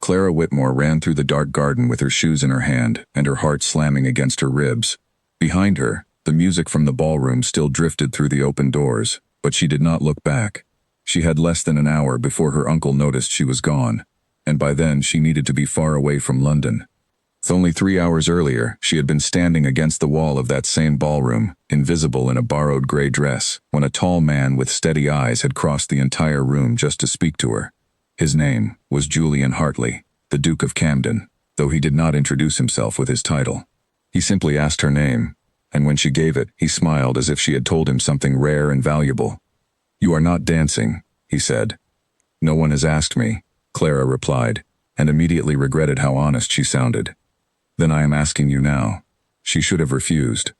Clara Whitmore ran through the dark garden with her shoes in her hand and her heart slamming against her ribs. Behind her, the music from the ballroom still drifted through the open doors, but she did not look back. She had less than an hour before her uncle noticed she was gone, and by then she needed to be far away from London. Only 3 hours earlier, she had been standing against the wall of that same ballroom, invisible in a borrowed gray dress, when a tall man with steady eyes had crossed the entire room just to speak to her. His name was Julian Hartley, the Duke of Camden, though he did not introduce himself with his title. He simply asked her name, and when she gave it, he smiled as if she had told him something rare and valuable. "You are not dancing," he said. "No one has asked me," Clara replied, and immediately regretted how honest she sounded. "Then I am asking you now." She should have refused.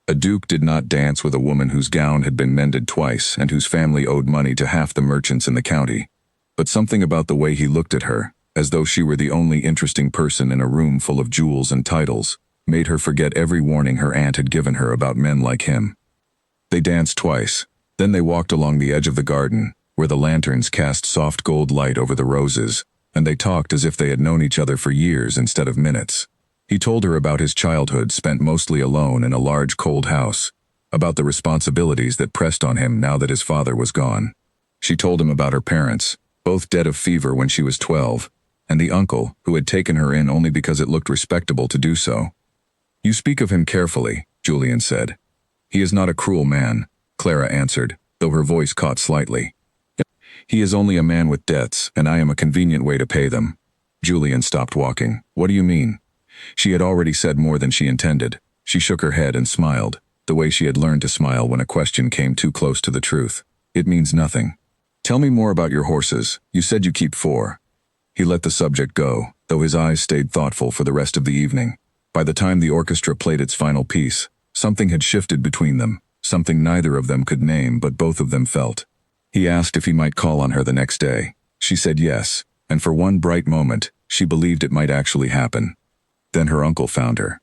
A duke did not dance with a woman whose gown had been mended twice and whose family owed money to half the merchants in the county. But something about the way he looked at her, as though she were the only interesting person in a room full of jewels and titles, made her forget every warning her aunt had given her about men like him. They danced twice. Then they walked along the edge of the garden, where the lanterns cast soft gold light over the roses, and they talked as if they had known each other for years instead of minutes. He told her about his childhood spent mostly alone in a large cold house, about the responsibilities that pressed on him now that his father was gone. She told him about her parents, both dead of fever when she was 12, and the uncle who had taken her in only because it looked respectable to do so. "You speak of him carefully," Julian said. "He is not a cruel man," Clara answered, though her voice caught slightly. "He is only a man with debts, and I am a convenient way to pay them." Julian stopped walking. "What do you mean?" She had already said more than she intended. She shook her head and smiled, the way she had learned to smile when a question came too close to the truth. "It means nothing." "Tell me more about your horses. You said you keep 4. He let the subject go, though his eyes stayed thoughtful for the rest of the evening. By the time the orchestra played its final piece, something had shifted between them, something neither of them could name but both of them felt. He asked if he might call on her the next day. She said yes, and for one bright moment, she believed it might actually happen. Then her uncle found her.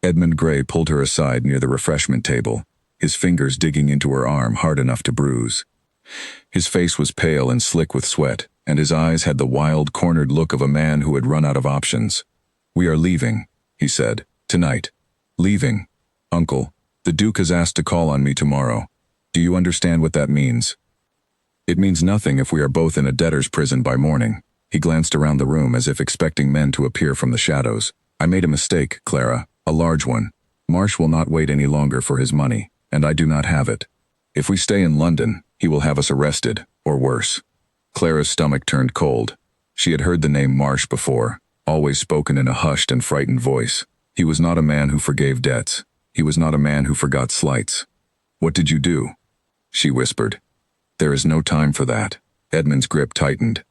Edmund Gray pulled her aside near the refreshment table, his fingers digging into her arm hard enough to bruise. His face was pale and slick with sweat, and his eyes had the wild, cornered look of a man who had run out of options. "We are leaving," he said, "tonight." "Leaving? Uncle, the Duke has asked to call on me tomorrow. Do you understand what that means?" "It means nothing if we are both in a debtor's prison by morning." He glanced around the room as if expecting men to appear from the shadows. "I made a mistake, Clara, a large one. Marsh will not wait any longer for his money, and I do not have it. If we stay in London, he will have us arrested, or worse." Clara's stomach turned cold. She had heard the name Marsh before, always spoken in a hushed and frightened voice. He was not a man who forgave debts. He was not a man who forgot slights. "What did you do?" she whispered. "There is no time for that." Edmund's grip tightened.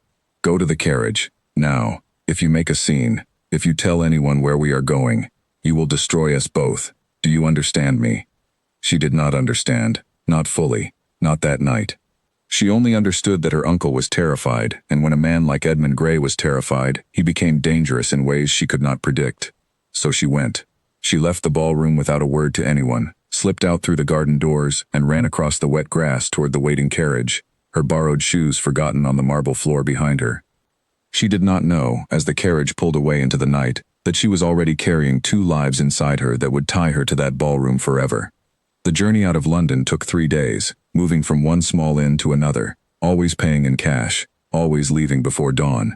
"Go to the carriage, now. If you make a scene, if you tell anyone where we are going, you will destroy us both. Do you understand me?" She did not understand, not fully, not that night. She only understood that her uncle was terrified, and when a man like Edmund Gray was terrified, he became dangerous in ways she could not predict. So she went. She left the ballroom without a word to anyone, slipped out through the garden doors, and ran across the wet grass toward the waiting carriage, her borrowed shoes forgotten on the marble floor behind her. She did not know, as the carriage pulled away into the night, that she was already carrying 2 lives inside her that would tie her to that ballroom forever. The journey out of London took 3 days, moving from one small inn to another, always paying in cash, always leaving before dawn.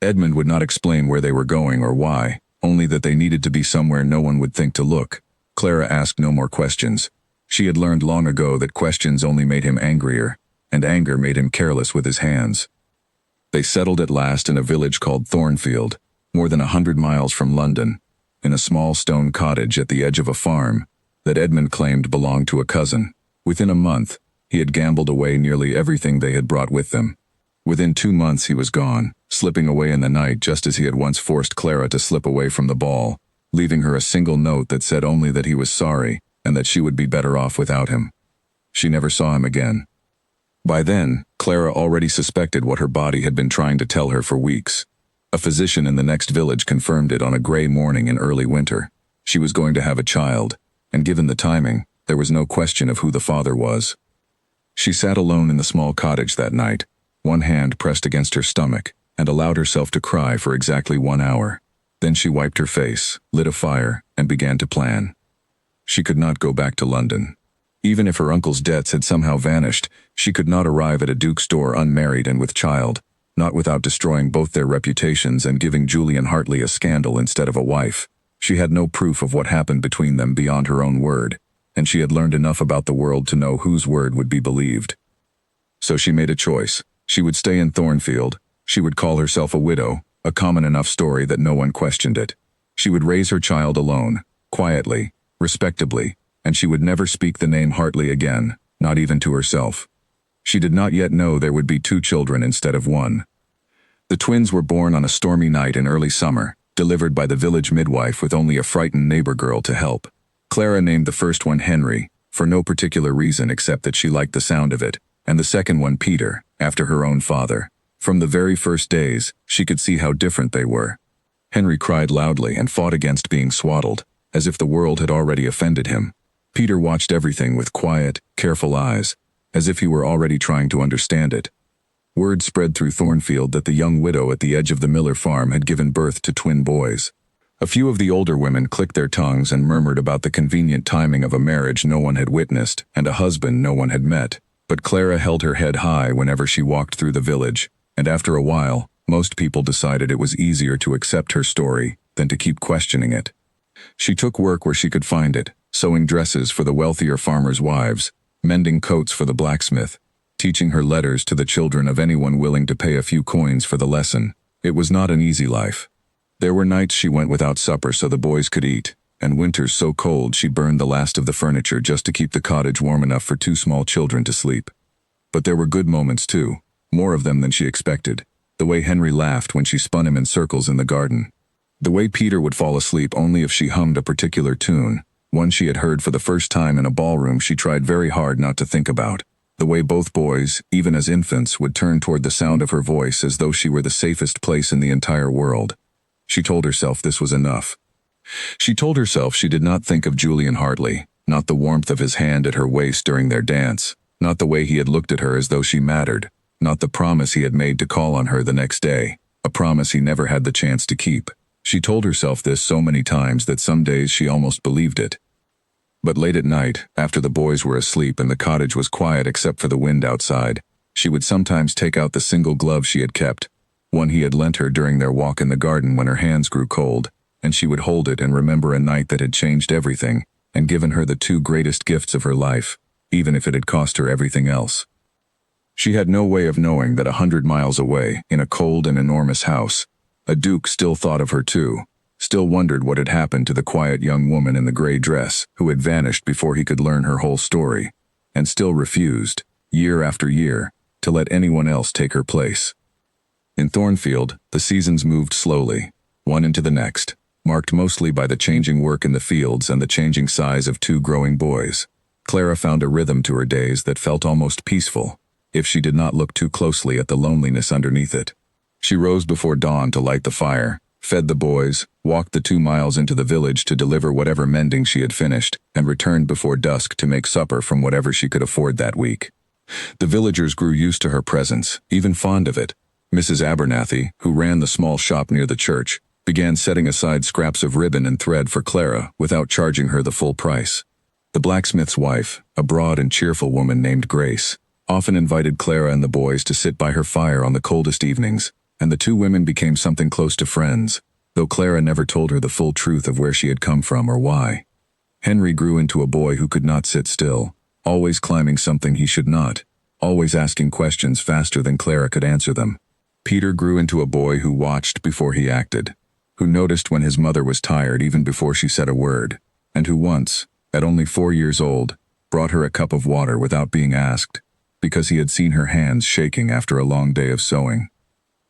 Edmund would not explain where they were going or why, only that they needed to be somewhere no one would think to look. Clara asked no more questions. She had learned long ago that questions only made him angrier, and anger made him careless with his hands. They settled at last in a village called Thornfield, more than 100 miles from London, in a small stone cottage at the edge of a farm that Edmund claimed belonged to a cousin. Within a month, he had gambled away nearly everything they had brought with them. Within 2 months he was gone, slipping away in the night just as he had once forced Clara to slip away from the ball, leaving her a single note that said only that he was sorry and that she would be better off without him. She never saw him again. By then, Clara already suspected what her body had been trying to tell her for weeks. A physician in the next village confirmed it on a gray morning in early winter. She was going to have a child, and given the timing, there was no question of who the father was. She sat alone in the small cottage that night, one hand pressed against her stomach, and allowed herself to cry for exactly 1 hour. Then she wiped her face, lit a fire, and began to plan. She could not go back to London. Even if her uncle's debts had somehow vanished, she could not arrive at a Duke's door unmarried and with child, not without destroying both their reputations and giving Julian Hartley a scandal instead of a wife. She had no proof of what happened between them beyond her own word, and she had learned enough about the world to know whose word would be believed. So she made a choice. She would stay in Thornfield. She would call herself a widow, a common enough story that no one questioned it. She would raise her child alone, quietly, respectably, and she would never speak the name Hartley again, not even to herself. She did not yet know there would be 2 children instead of 1. The twins were born on a stormy night in early summer, delivered by the village midwife with only a frightened neighbor girl to help. Clara named the first one Henry, for no particular reason except that she liked the sound of it, and the second one Peter, after her own father. From the very first days, she could see how different they were. Henry cried loudly and fought against being swaddled, as if the world had already offended him. Peter watched everything with quiet, careful eyes, as if he were already trying to understand it. Word spread through Thornfield that the young widow at the edge of the Miller farm had given birth to twin boys. A few of the older women clicked their tongues and murmured about the convenient timing of a marriage no one had witnessed and a husband no one had met. But Clara held her head high whenever she walked through the village, and after a while, most people decided it was easier to accept her story than to keep questioning it. She took work where she could find it, sewing dresses for the wealthier farmers' wives, mending coats for the blacksmith, teaching her letters to the children of anyone willing to pay a few coins for the lesson. It was not an easy life. There were nights she went without supper so the boys could eat, and winters so cold she burned the last of the furniture just to keep the cottage warm enough for 2 small children to sleep. But there were good moments too, more of them than she expected. The way Henry laughed when she spun him in circles in the garden. The way Peter would fall asleep only if she hummed a particular tune, one she had heard for the first time in a ballroom she tried very hard not to think about. The way both boys, even as infants, would turn toward the sound of her voice as though she were the safest place in the entire world. She told herself this was enough. She told herself she did not think of Julian Hartley, not the warmth of his hand at her waist during their dance, not the way he had looked at her as though she mattered, not the promise he had made to call on her the next day, a promise he never had the chance to keep. She told herself this so many times that some days she almost believed it. But late at night, after the boys were asleep and the cottage was quiet except for the wind outside, she would sometimes take out the single glove she had kept, one he had lent her during their walk in the garden when her hands grew cold, and she would hold it and remember a night that had changed everything and given her the 2 greatest gifts of her life, even if it had cost her everything else. She had no way of knowing that 100 miles away, in a cold and enormous house, a duke still thought of her too, still wondered what had happened to the quiet young woman in the gray dress who had vanished before he could learn her whole story, and still refused, year after year, to let anyone else take her place. In Thornfield, the seasons moved slowly, one into the next, marked mostly by the changing work in the fields and the changing size of 2 growing boys. Clara found a rhythm to her days that felt almost peaceful, if she did not look too closely at the loneliness underneath it. She rose before dawn to light the fire, fed the boys, walked the 2 miles into the village to deliver whatever mending she had finished, and returned before dusk to make supper from whatever she could afford that week. The villagers grew used to her presence, even fond of it. Mrs. Abernathy, who ran the small shop near the church, began setting aside scraps of ribbon and thread for Clara without charging her the full price. The blacksmith's wife, a broad and cheerful woman named Grace, often invited Clara and the boys to sit by her fire on the coldest evenings, and the 2 women became something close to friends, though Clara never told her the full truth of where she had come from or why. Henry grew into a boy who could not sit still, always climbing something he should not, always asking questions faster than Clara could answer them. Peter grew into a boy who watched before he acted, who noticed when his mother was tired even before she said a word, and who once, at only 4 years old, brought her a cup of water without being asked, because he had seen her hands shaking after a long day of sewing.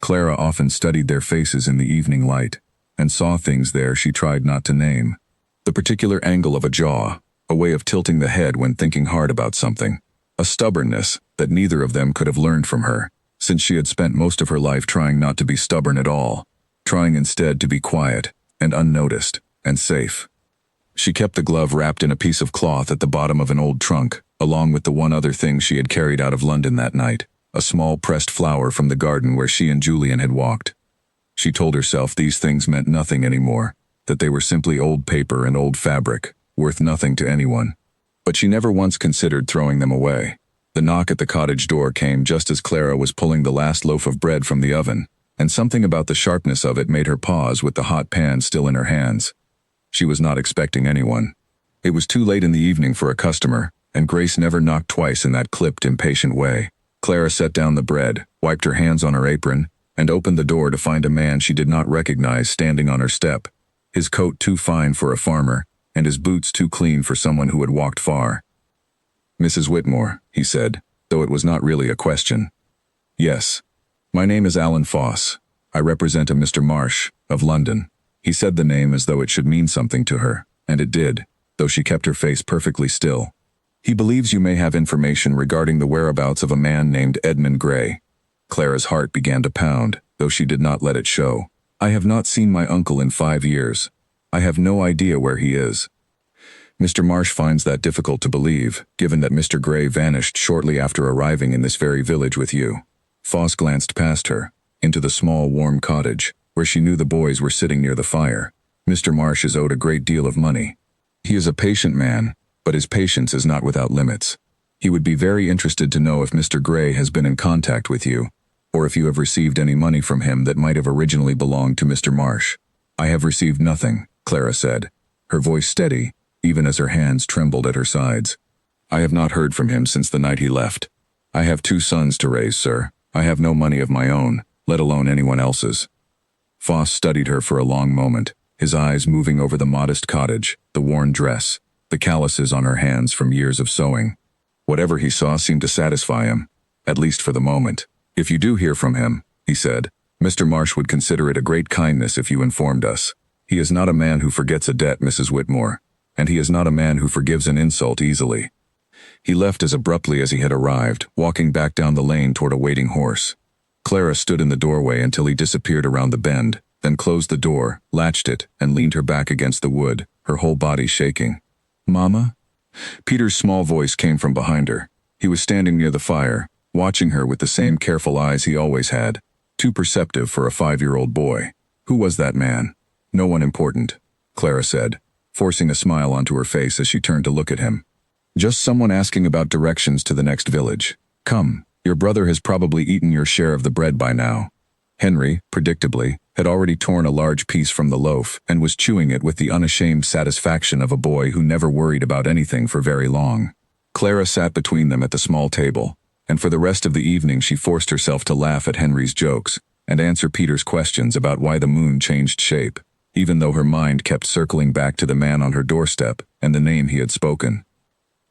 Clara often studied their faces in the evening light, and saw things there she tried not to name. The particular angle of a jaw, a way of tilting the head when thinking hard about something, a stubbornness that neither of them could have learned from her, since she had spent most of her life trying not to be stubborn at all, trying instead to be quiet and unnoticed and safe. She kept the glove wrapped in a piece of cloth at the bottom of an old trunk, along with the 1 other thing she had carried out of London that night. a small pressed flower from the garden where she and Julian had walked. She told herself these things meant nothing anymore, that they were simply old paper and old fabric, worth nothing to anyone. But she never once considered throwing them away. The knock at the cottage door came just as Clara was pulling the last loaf of bread from the oven, and something about the sharpness of it made her pause with the hot pan still in her hands. She was not expecting anyone. It was too late in the evening for a customer, and Grace never knocked twice in that clipped, impatient way. Clara set down the bread, wiped her hands on her apron, and opened the door to find a man she did not recognize standing on her step, his coat too fine for a farmer, and his boots too clean for someone who had walked far. "Mrs. Whitmore," he said, though it was not really a question. "Yes. My name is Alan Foss. I represent a Mr. Marsh, of London." He said the name as though it should mean something to her, and it did, though she kept her face perfectly still. "He believes you may have information regarding the whereabouts of a man named Edmund Gray." Clara's heart began to pound, though she did not let it show. "I have not seen my uncle in 5 years. I have no idea where he is." Mr. Marsh finds that difficult to believe, given that Mr. Gray vanished shortly after arriving in this very village with you. Foss glanced past her, into the small, warm cottage, where she knew the boys were sitting near the fire. "Mr. Marsh is owed a great deal of money. He is a patient man, but his patience is not without limits. He would be very interested to know if Mr. Gray has been in contact with you, or if you have received any money from him that might have originally belonged to Mr. Marsh." "I have received nothing," Clara said, her voice steady, even as her hands trembled at her sides. "I have not heard from him since the night he left. I have 2 sons to raise, sir. I have no money of my own, let alone anyone else's." Foss studied her for a long moment, his eyes moving over the modest cottage, the worn dress, the calluses on her hands from years of sewing. Whatever he saw seemed to satisfy him, at least for the moment. "If you do hear from him," he said, "Mr. Marsh would consider it a great kindness if you informed us. He is not a man who forgets a debt, Mrs. Whitmore, and he is not a man who forgives an insult easily." He left as abruptly as he had arrived, walking back down the lane toward a waiting horse. Clara stood in the doorway until he disappeared around the bend, then closed the door, latched it, and leaned her back against the wood, her whole body shaking. "Mama?" Peter's small voice came from behind her. He was standing near the fire, watching her with the same careful eyes he always had, too perceptive for a 5-year-old boy. "Who was that man?" "No one important," Clara said, forcing a smile onto her face as she turned to look at him. "Just someone asking about directions to the next village. Come, your brother has probably eaten your share of the bread by now." Henry, predictably, had already torn a large piece from the loaf and was chewing it with the unashamed satisfaction of a boy who never worried about anything for very long. Clara sat between them at the small table, and for the rest of the evening she forced herself to laugh at Henry's jokes and answer Peter's questions about why the moon changed shape, even though her mind kept circling back to the man on her doorstep and the name he had spoken.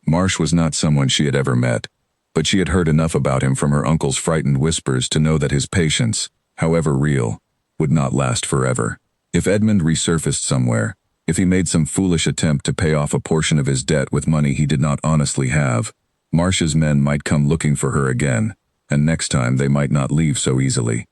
Marsh was not someone she had ever met, but she had heard enough about him from her uncle's frightened whispers to know that his patience, however real, would not last forever. If Edmund resurfaced somewhere, if he made some foolish attempt to pay off a portion of his debt with money he did not honestly have, Marsh's men might come looking for her again, and next time they might not leave so easily.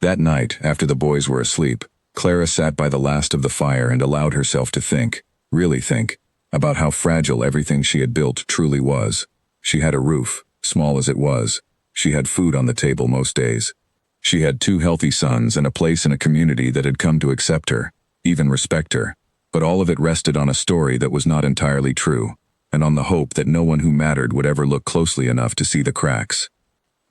That night, after the boys were asleep, Clara sat by the last of the fire and allowed herself to think, really think, about how fragile everything she had built truly was. She had a roof, small as it was. She had food on the table most days. She had 2 healthy sons and a place in a community that had come to accept her, even respect her. But all of it rested on a story that was not entirely true, and on the hope that no one who mattered would ever look closely enough to see the cracks.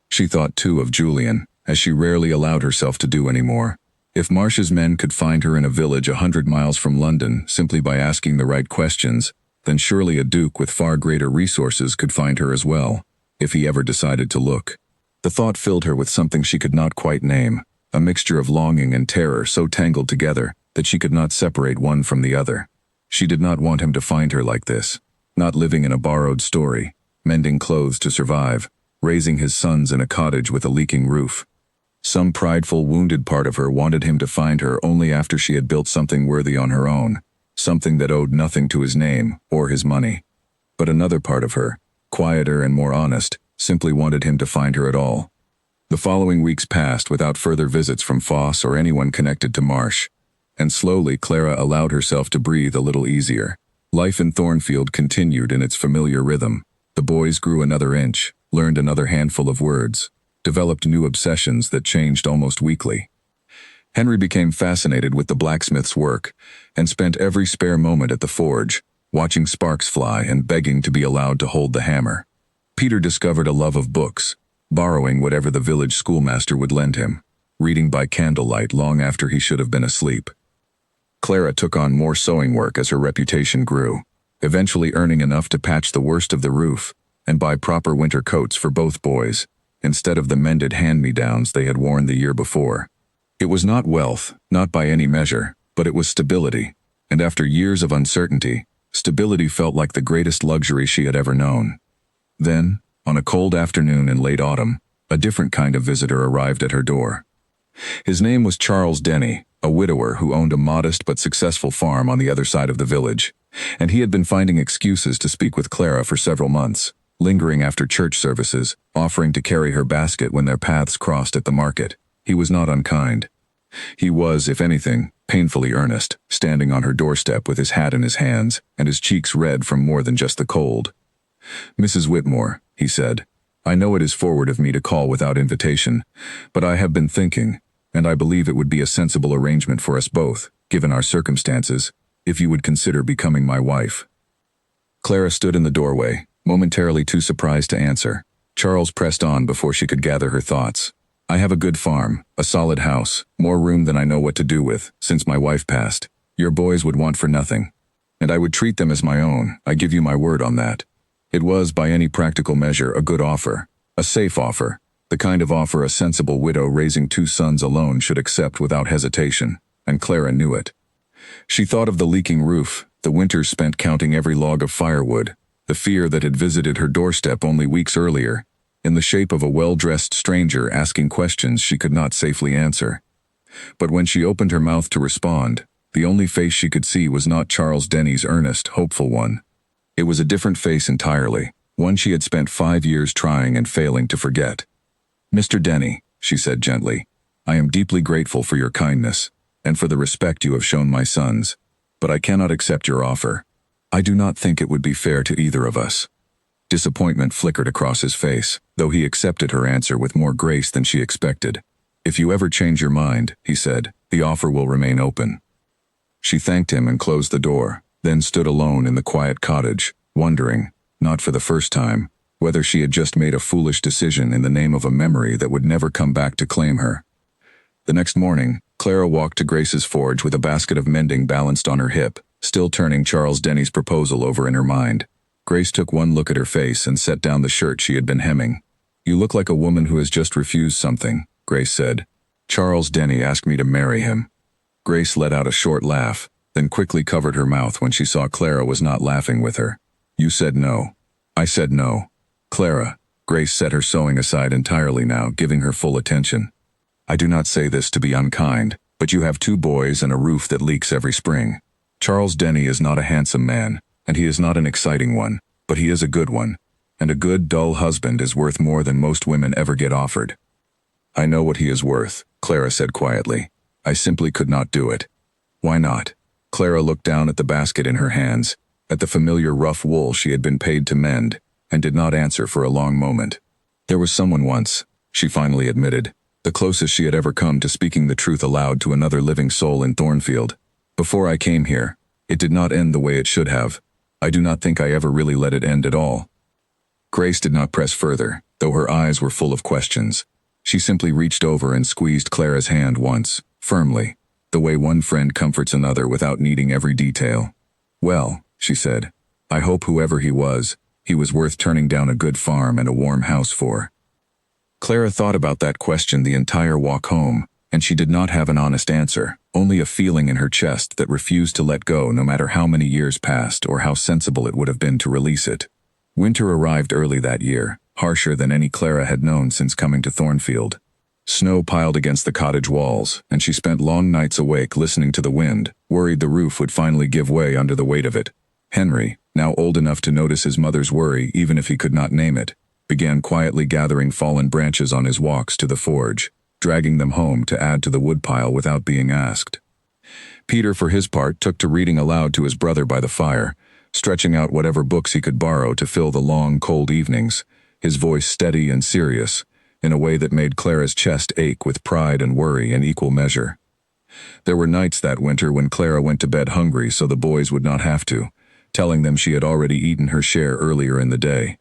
She thought too of Julian, as she rarely allowed herself to do anymore. If Marsh's men could find her in a village 100 miles from London simply by asking the right questions, then surely a duke with far greater resources could find her as well, if he ever decided to look. The thought filled her with something she could not quite name, a mixture of longing and terror so tangled together that she could not separate one from the other. She did not want him to find her like this, not living in a borrowed story, mending clothes to survive, raising his sons in a cottage with a leaking roof. Some prideful, wounded part of her wanted him to find her only after she had built something worthy on her own, something that owed nothing to his name or his money. But another part of her, quieter and more honest, simply wanted him to find her at all. The following weeks passed without further visits from Foss or anyone connected to Marsh, and slowly Clara allowed herself to breathe a little easier. Life in Thornfield continued in its familiar rhythm. The boys grew another inch, learned another handful of words, developed new obsessions that changed almost weekly. Henry became fascinated with the blacksmith's work and spent every spare moment at the forge, watching sparks fly and begging to be allowed to hold the hammer. Peter discovered a love of books, borrowing whatever the village schoolmaster would lend him, reading by candlelight long after he should have been asleep. Clara took on more sewing work as her reputation grew, eventually earning enough to patch the worst of the roof and buy proper winter coats for both boys, instead of the mended hand-me-downs they had worn the year before. It was not wealth, not by any measure, but it was stability, and after years of uncertainty, stability felt like the greatest luxury she had ever known. Then, on a cold afternoon in late autumn, a different kind of visitor arrived at her door. His name was Charles Denny, a widower who owned a modest but successful farm on the other side of the village, and he had been finding excuses to speak with Clara for several months, lingering after church services, offering to carry her basket when their paths crossed at the market. He was not unkind. He was, if anything, painfully earnest, standing on her doorstep with his hat in his hands and his cheeks red from more than just the cold. "Mrs. Whitmore," he said, "I know it is forward of me to call without invitation, but I have been thinking, and I believe it would be a sensible arrangement for us both, given our circumstances, if you would consider becoming my wife." Clara stood in the doorway, momentarily too surprised to answer. Charles pressed on before she could gather her thoughts. "I have a good farm, a solid house, more room than I know what to do with, since my wife passed. Your boys would want for nothing, and I would treat them as my own, I give you my word on that." It was, by any practical measure, a good offer, a safe offer, the kind of offer a sensible widow raising 2 sons alone should accept without hesitation, and Clara knew it. She thought of the leaking roof, the winters spent counting every log of firewood, the fear that had visited her doorstep only weeks earlier, in the shape of a well-dressed stranger asking questions she could not safely answer. But when she opened her mouth to respond, the only face she could see was not Charles Denny's earnest, hopeful one. It was a different face entirely, one she had spent 5 years trying and failing to forget. "Mr. Denny," she said gently, "I am deeply grateful for your kindness, and for the respect you have shown my sons, but I cannot accept your offer. I do not think it would be fair to either of us." Disappointment flickered across his face, though he accepted her answer with more grace than she expected. "If you ever change your mind," he said, "the offer will remain open." She thanked him and closed the door, then stood alone in the quiet cottage, wondering, not for the first time, whether she had just made a foolish decision in the name of a memory that would never come back to claim her. The next morning, Clara walked to Grace's forge with a basket of mending balanced on her hip, still turning Charles Denny's proposal over in her mind. Grace took one look at her face and set down the shirt she had been hemming. "You look like a woman who has just refused something," Grace said. "Charles Denny asked me to marry him." Grace let out a short laugh, then quickly covered her mouth when she saw Clara was not laughing with her. "You said no." "I said no." "Clara," Grace set her sewing aside entirely now, giving her full attention. "I do not say this to be unkind, but you have 2 boys and a roof that leaks every spring. Charles Denny is not a handsome man, and he is not an exciting one, but he is a good one, and a good, dull husband is worth more than most women ever get offered." "I know what he is worth," Clara said quietly. "I simply could not do it." "Why not?" Clara looked down at the basket in her hands, at the familiar rough wool she had been paid to mend, and did not answer for a long moment. "There was someone once," she finally admitted, the closest she had ever come to speaking the truth aloud to another living soul in Thornfield. "Before I came here, it did not end the way it should have. I do not think I ever really let it end at all." Grace did not press further, though her eyes were full of questions. She simply reached over and squeezed Clara's hand once, firmly, the way one friend comforts another without needing every detail. "Well," she said, "I hope whoever he was worth turning down a good farm and a warm house for." Clara thought about that question the entire walk home, and she did not have an honest answer, only a feeling in her chest that refused to let go no matter how many years passed or how sensible it would have been to release it. Winter arrived early that year, harsher than any Clara had known since coming to Thornfield. Snow piled against the cottage walls, and she spent long nights awake listening to the wind, worried the roof would finally give way under the weight of it. Henry, now old enough to notice his mother's worry even if he could not name it, began quietly gathering fallen branches on his walks to the forge, dragging them home to add to the woodpile without being asked. Peter, for his part, took to reading aloud to his brother by the fire, stretching out whatever books he could borrow to fill the long, cold evenings, his voice steady and serious, in a way that made Clara's chest ache with pride and worry in equal measure. There were nights that winter when Clara went to bed hungry so the boys would not have to, telling them she had already eaten her share earlier in the day.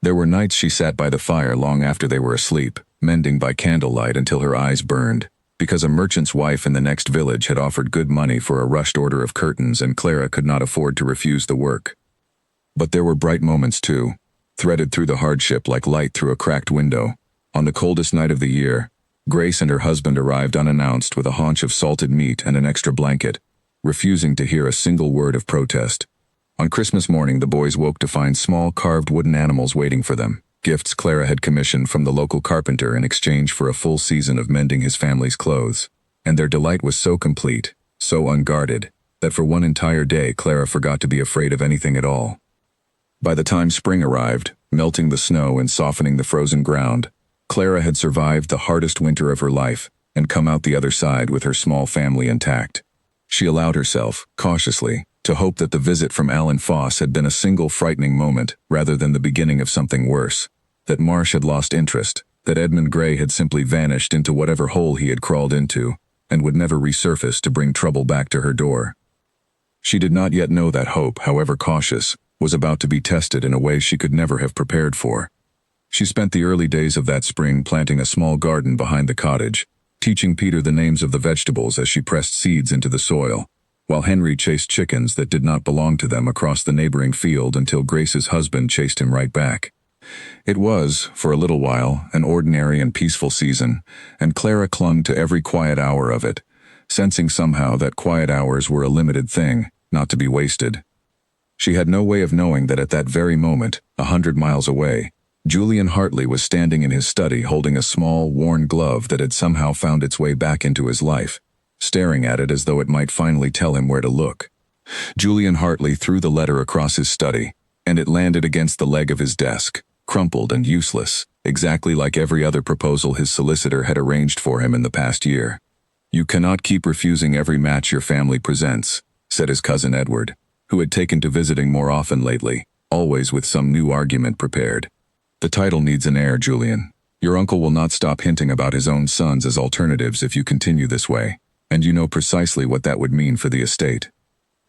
There were nights she sat by the fire long after they were asleep, mending by candlelight until her eyes burned, because a merchant's wife in the next village had offered good money for a rushed order of curtains and Clara could not afford to refuse the work. But there were bright moments too, threaded through the hardship like light through a cracked window. On the coldest night of the year, Grace and her husband arrived unannounced with a haunch of salted meat and an extra blanket, refusing to hear a single word of protest. On Christmas morning, the boys woke to find small carved wooden animals waiting for them, gifts Clara had commissioned from the local carpenter in exchange for a full season of mending his family's clothes. And their delight was so complete, so unguarded, that for one entire day Clara forgot to be afraid of anything at all. By the time spring arrived, melting the snow and softening the frozen ground, Clara had survived the hardest winter of her life and come out the other side with her small family intact. She allowed herself, cautiously, to hope that the visit from Alan Foss had been a single frightening moment rather than the beginning of something worse, that Marsh had lost interest, that Edmund Gray had simply vanished into whatever hole he had crawled into and would never resurface to bring trouble back to her door. She did not yet know that hope, however cautious, was about to be tested in a way she could never have prepared for. She spent the early days of that spring planting a small garden behind the cottage, teaching Peter the names of the vegetables as she pressed seeds into the soil, while Henry chased chickens that did not belong to them across the neighboring field until Grace's husband chased him right back. It was, for a little while, an ordinary and peaceful season, and Clara clung to every quiet hour of it, sensing somehow that quiet hours were a limited thing, not to be wasted. She had no way of knowing that at that very moment, 100 miles away, Julian Hartley was standing in his study holding a small, worn glove that had somehow found its way back into his life, staring at it as though it might finally tell him where to look. Julian Hartley threw the letter across his study, and it landed against the leg of his desk, crumpled and useless, exactly like every other proposal his solicitor had arranged for him in the past year. "You cannot keep refusing every match your family presents," said his cousin Edward, who had taken to visiting more often lately, always with some new argument prepared. "The title needs an heir, Julian. Your uncle will not stop hinting about his own sons as alternatives if you continue this way, and you know precisely what that would mean for the estate."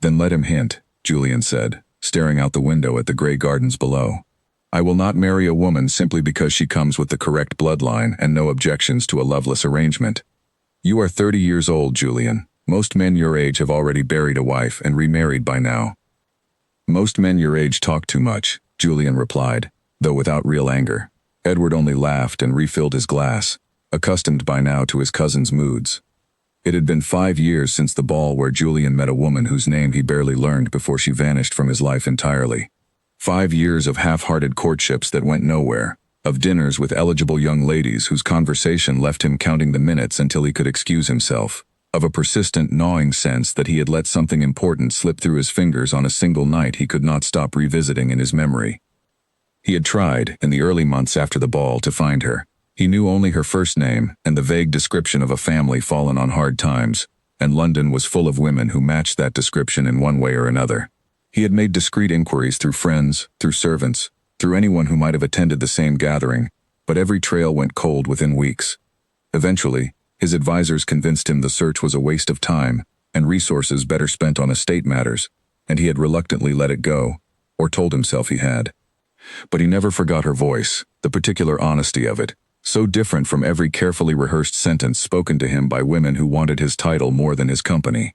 "Then let him hint," Julian said, staring out the window at the gray gardens below. "I will not marry a woman simply because she comes with the correct bloodline and no objections to a loveless arrangement. You are 30 years old, Julian. Most men your age have already buried a wife and remarried by now." "Most men your age talk too much," Julian replied, though without real anger. Edward only laughed and refilled his glass, accustomed by now to his cousin's moods. It had been 5 years since the ball where Julian met a woman whose name he barely learned before she vanished from his life entirely. 5 years of half-hearted courtships that went nowhere, of dinners with eligible young ladies whose conversation left him counting the minutes until he could excuse himself, of a persistent gnawing sense that he had let something important slip through his fingers on a single night he could not stop revisiting in his memory. He had tried, in the early months after the ball, to find her. He knew only her first name and the vague description of a family fallen on hard times, and London was full of women who matched that description in one way or another. He had made discreet inquiries through friends, through servants, through anyone who might have attended the same gathering, but every trail went cold within weeks. Eventually, his advisors convinced him the search was a waste of time and resources better spent on estate matters, and he had reluctantly let it go, or told himself he had. But he never forgot her voice, the particular honesty of it, so different from every carefully rehearsed sentence spoken to him by women who wanted his title more than his company.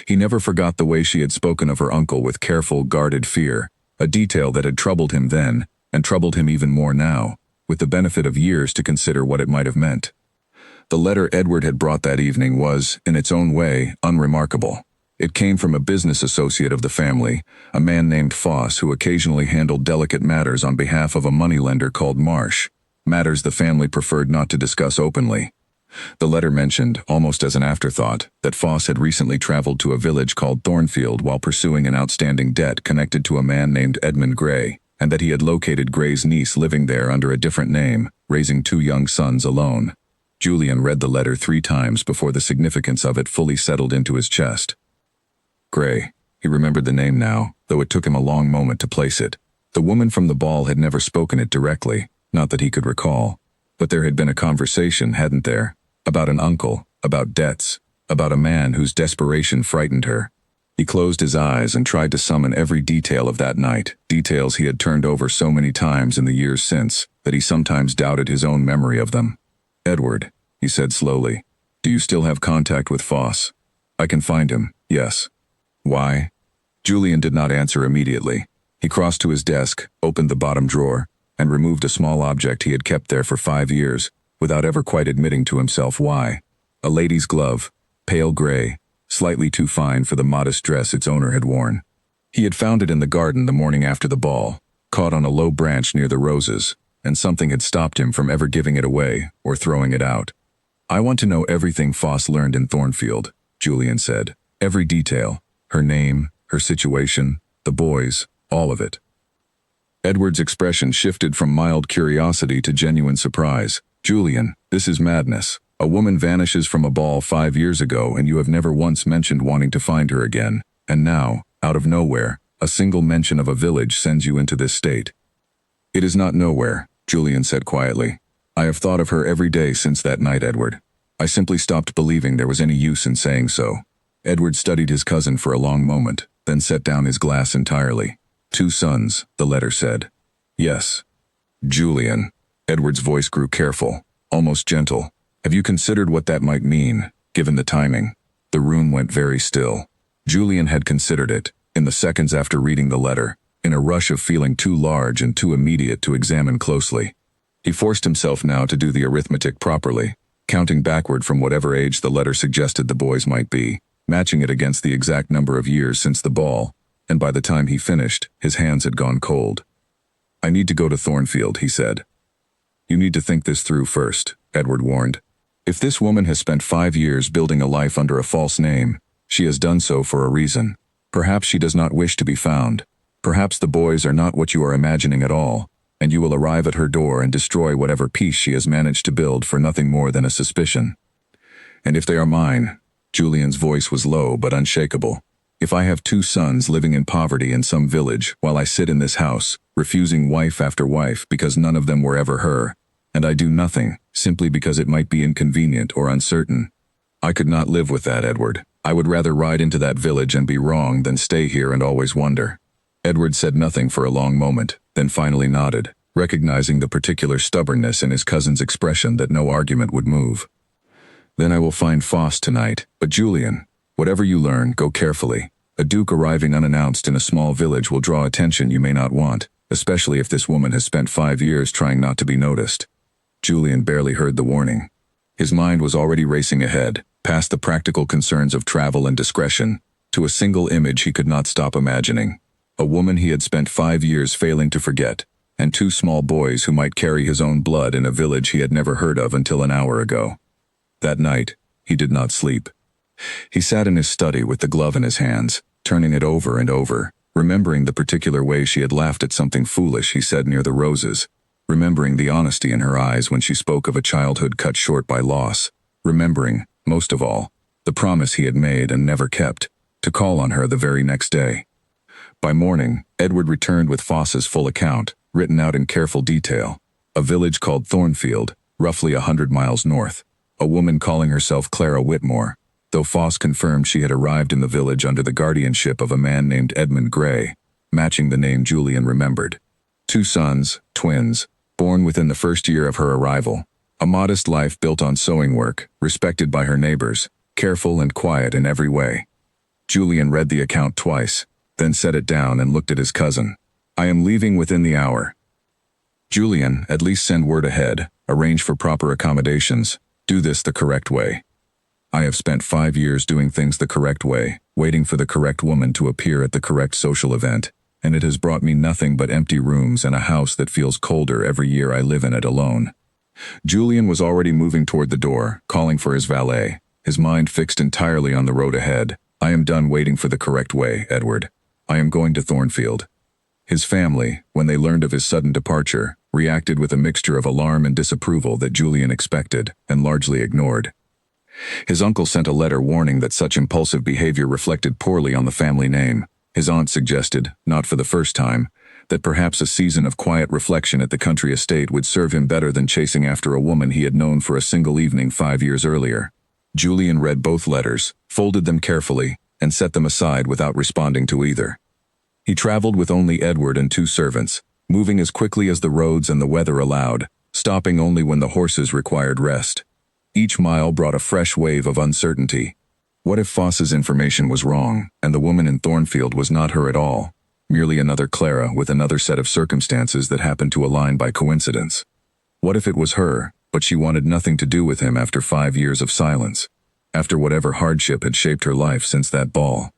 He never forgot the way she had spoken of her uncle with careful, guarded fear, a detail that had troubled him then, and troubled him even more now, with the benefit of years to consider what it might have meant. The letter Edward had brought that evening was, in its own way, unremarkable. It came from a business associate of the family, a man named Foss who occasionally handled delicate matters on behalf of a moneylender called Marsh, matters the family preferred not to discuss openly. The letter mentioned, almost as an afterthought, that Foss had recently traveled to a village called Thornfield while pursuing an outstanding debt connected to a man named Edmund Gray, and that he had located Gray's niece living there under a different name, raising 2 young sons alone. Julian read the letter 3 times before the significance of it fully settled into his chest. Gray. He remembered the name now, though it took him a long moment to place it. The woman from the ball had never spoken it directly, Not that he could recall. But there had been a conversation, hadn't there? About an uncle, about debts, about a man whose desperation frightened her. He closed his eyes and tried to summon every detail of that night, details he had turned over so many times in the years since, that he sometimes doubted his own memory of them. "Edward," he said slowly, "do you still have contact with Foss?" "I can find him, yes." "Why?" Julian did not answer immediately. He crossed to his desk, opened the bottom drawer, and removed a small object he had kept there for 5 years, without ever quite admitting to himself why. A lady's glove, pale gray, slightly too fine for the modest dress its owner had worn. He had found it in the garden the morning after the ball, caught on a low branch near the roses, and something had stopped him from ever giving it away or throwing it out. "I want to know everything Foss learned in Thornfield," Julian said. "Every detail. Her name, her situation, the boys, all of it." Edward's expression shifted from mild curiosity to genuine surprise. "Julian, this is madness. A woman vanishes from a ball 5 years ago and you have never once mentioned wanting to find her again. And now, out of nowhere, a single mention of a village sends you into this state." "It is not nowhere," Julian said quietly. "I have thought of her every day since that night, Edward. I simply stopped believing there was any use in saying so." Edward studied his cousin for a long moment, then set down his glass entirely. "2 sons, the letter said." "Yes." "Julian." Edward's voice grew careful, almost gentle. "Have you considered what that might mean, given the timing?" The room went very still. Julian had considered it, in the seconds after reading the letter, in a rush of feeling too large and too immediate to examine closely. He forced himself now to do the arithmetic properly, counting backward from whatever age the letter suggested the boys might be, matching it against the exact number of years since the ball, and by the time he finished, his hands had gone cold. "I need to go to Thornfield," he said. "You need to think this through first," Edward warned. "If this woman has spent 5 years building a life under a false name, she has done so for a reason. Perhaps she does not wish to be found. Perhaps the boys are not what you are imagining at all, and you will arrive at her door and destroy whatever peace she has managed to build for nothing more than a suspicion. And if they are mine," Julian's voice was low but unshakable, "if I have 2 sons living in poverty in some village while I sit in this house, refusing wife after wife because none of them were ever her, and I do nothing, simply because it might be inconvenient or uncertain. I could not live with that, Edward. I would rather ride into that village and be wrong than stay here and always wonder." Edward said nothing for a long moment, then finally nodded, recognizing the particular stubbornness in his cousin's expression that no argument would move. "Then I will find Foss tonight, but Julian, whatever you learn, go carefully. A duke arriving unannounced in a small village will draw attention you may not want, especially if this woman has spent 5 years trying not to be noticed." Julian barely heard the warning. His mind was already racing ahead, past the practical concerns of travel and discretion, to a single image he could not stop imagining. A woman he had spent 5 years failing to forget, and 2 small boys who might carry his own blood in a village he had never heard of until an hour ago. That night, he did not sleep. He sat in his study with the glove in his hands, turning it over and over, remembering the particular way she had laughed at something foolish he said near the roses, remembering the honesty in her eyes when she spoke of a childhood cut short by loss, remembering, most of all, the promise he had made and never kept, to call on her the very next day. By morning, Edward returned with Foss's full account, written out in careful detail. A village called Thornfield, roughly 100 miles north. A woman calling herself Clara Whitmore, though Foss confirmed she had arrived in the village under the guardianship of a man named Edmund Gray, matching the name Julian remembered. 2 sons, twins, born within the first year of her arrival. A modest life built on sewing work, respected by her neighbors, careful and quiet in every way. Julian read the account twice, then set it down and looked at his cousin. "I am leaving within the hour." "Julian, at least send word ahead, arrange for proper accommodations, do this the correct way." "I have spent 5 years doing things the correct way, waiting for the correct woman to appear at the correct social event, and it has brought me nothing but empty rooms and a house that feels colder every year I live in it alone." Julian was already moving toward the door, calling for his valet, his mind fixed entirely on the road ahead. "I am done waiting for the correct way, Edward. I am going to Thornfield." His family, when they learned of his sudden departure, reacted with a mixture of alarm and disapproval that Julian expected and largely ignored. His uncle sent a letter warning that such impulsive behavior reflected poorly on the family name. His aunt suggested, not for the first time, that perhaps a season of quiet reflection at the country estate would serve him better than chasing after a woman he had known for a single evening 5 years earlier. Julian read both letters, folded them carefully, and set them aside without responding to either. He traveled with only Edward and 2 servants, moving as quickly as the roads and the weather allowed, stopping only when the horses required rest. Each mile brought a fresh wave of uncertainty. What if Foss's information was wrong, and the woman in Thornfield was not her at all, merely another Clara with another set of circumstances that happened to align by coincidence? What if it was her, but she wanted nothing to do with him after 5 years of silence, after whatever hardship had shaped her life since that ball?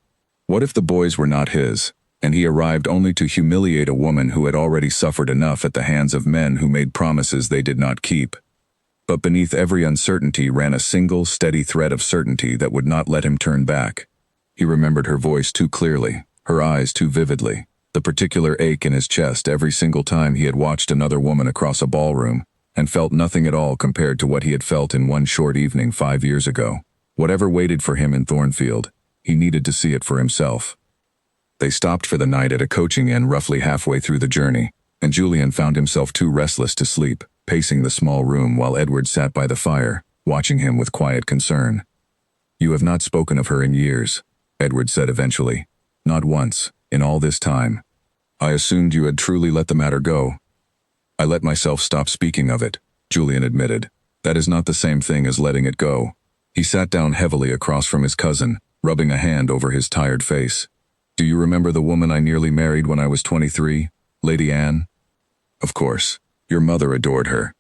What if the boys were not his, and he arrived only to humiliate a woman who had already suffered enough at the hands of men who made promises they did not keep? But beneath every uncertainty ran a single, steady thread of certainty that would not let him turn back. He remembered her voice too clearly, her eyes too vividly, the particular ache in his chest every single time he had watched another woman across a ballroom, and felt nothing at all compared to what he had felt in one short evening 5 years ago. Whatever waited for him in Thornfield, he needed to see it for himself. They stopped for the night at a coaching inn roughly halfway through the journey, and Julian found himself too restless to sleep, pacing the small room while Edward sat by the fire, watching him with quiet concern. "You have not spoken of her in years," Edward said eventually. "Not once, in all this time. I assumed you had truly let the matter go." "I let myself stop speaking of it," Julian admitted. "That is not the same thing as letting it go." He sat down heavily across from his cousin, rubbing a hand over his tired face. "Do you remember the woman I nearly married when I was 23, Lady Anne?" "Of course. Your mother adored her."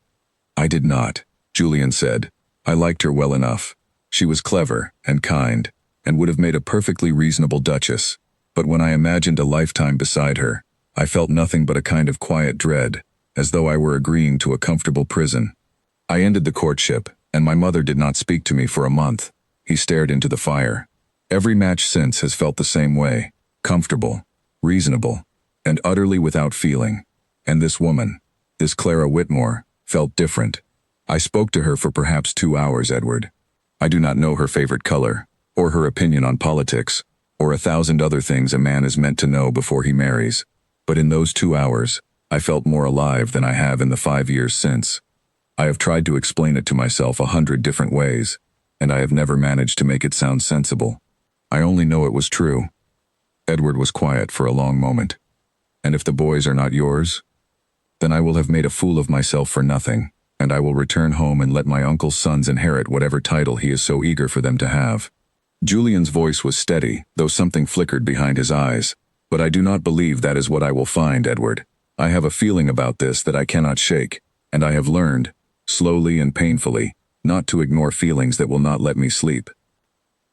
"I did not," Julian said. "I liked her well enough. She was clever and kind, and would have made a perfectly reasonable duchess. But when I imagined a lifetime beside her, I felt nothing but a kind of quiet dread, as though I were agreeing to a comfortable prison. I ended the courtship, and my mother did not speak to me for a month." He stared into the fire. "Every match since has felt the same way, comfortable, reasonable, and utterly without feeling. And this woman, this Clara Whitmore, felt different. I spoke to her for perhaps 2 hours, Edward. I do not know her favorite color, or her opinion on politics, or 1,000 other things a man is meant to know before he marries. But in those 2 hours, I felt more alive than I have in the 5 years since. I have tried to explain it to myself 100 different ways, and I have never managed to make it sound sensible. I only know it was true." Edward was quiet for a long moment. "And if the boys are not yours? Then I will have made a fool of myself for nothing, and I will return home and let my uncle's sons inherit whatever title he is so eager for them to have." Julian's voice was steady, though something flickered behind his eyes. "But I do not believe that is what I will find, Edward. I have a feeling about this that I cannot shake, and I have learned, slowly and painfully, not to ignore feelings that will not let me sleep."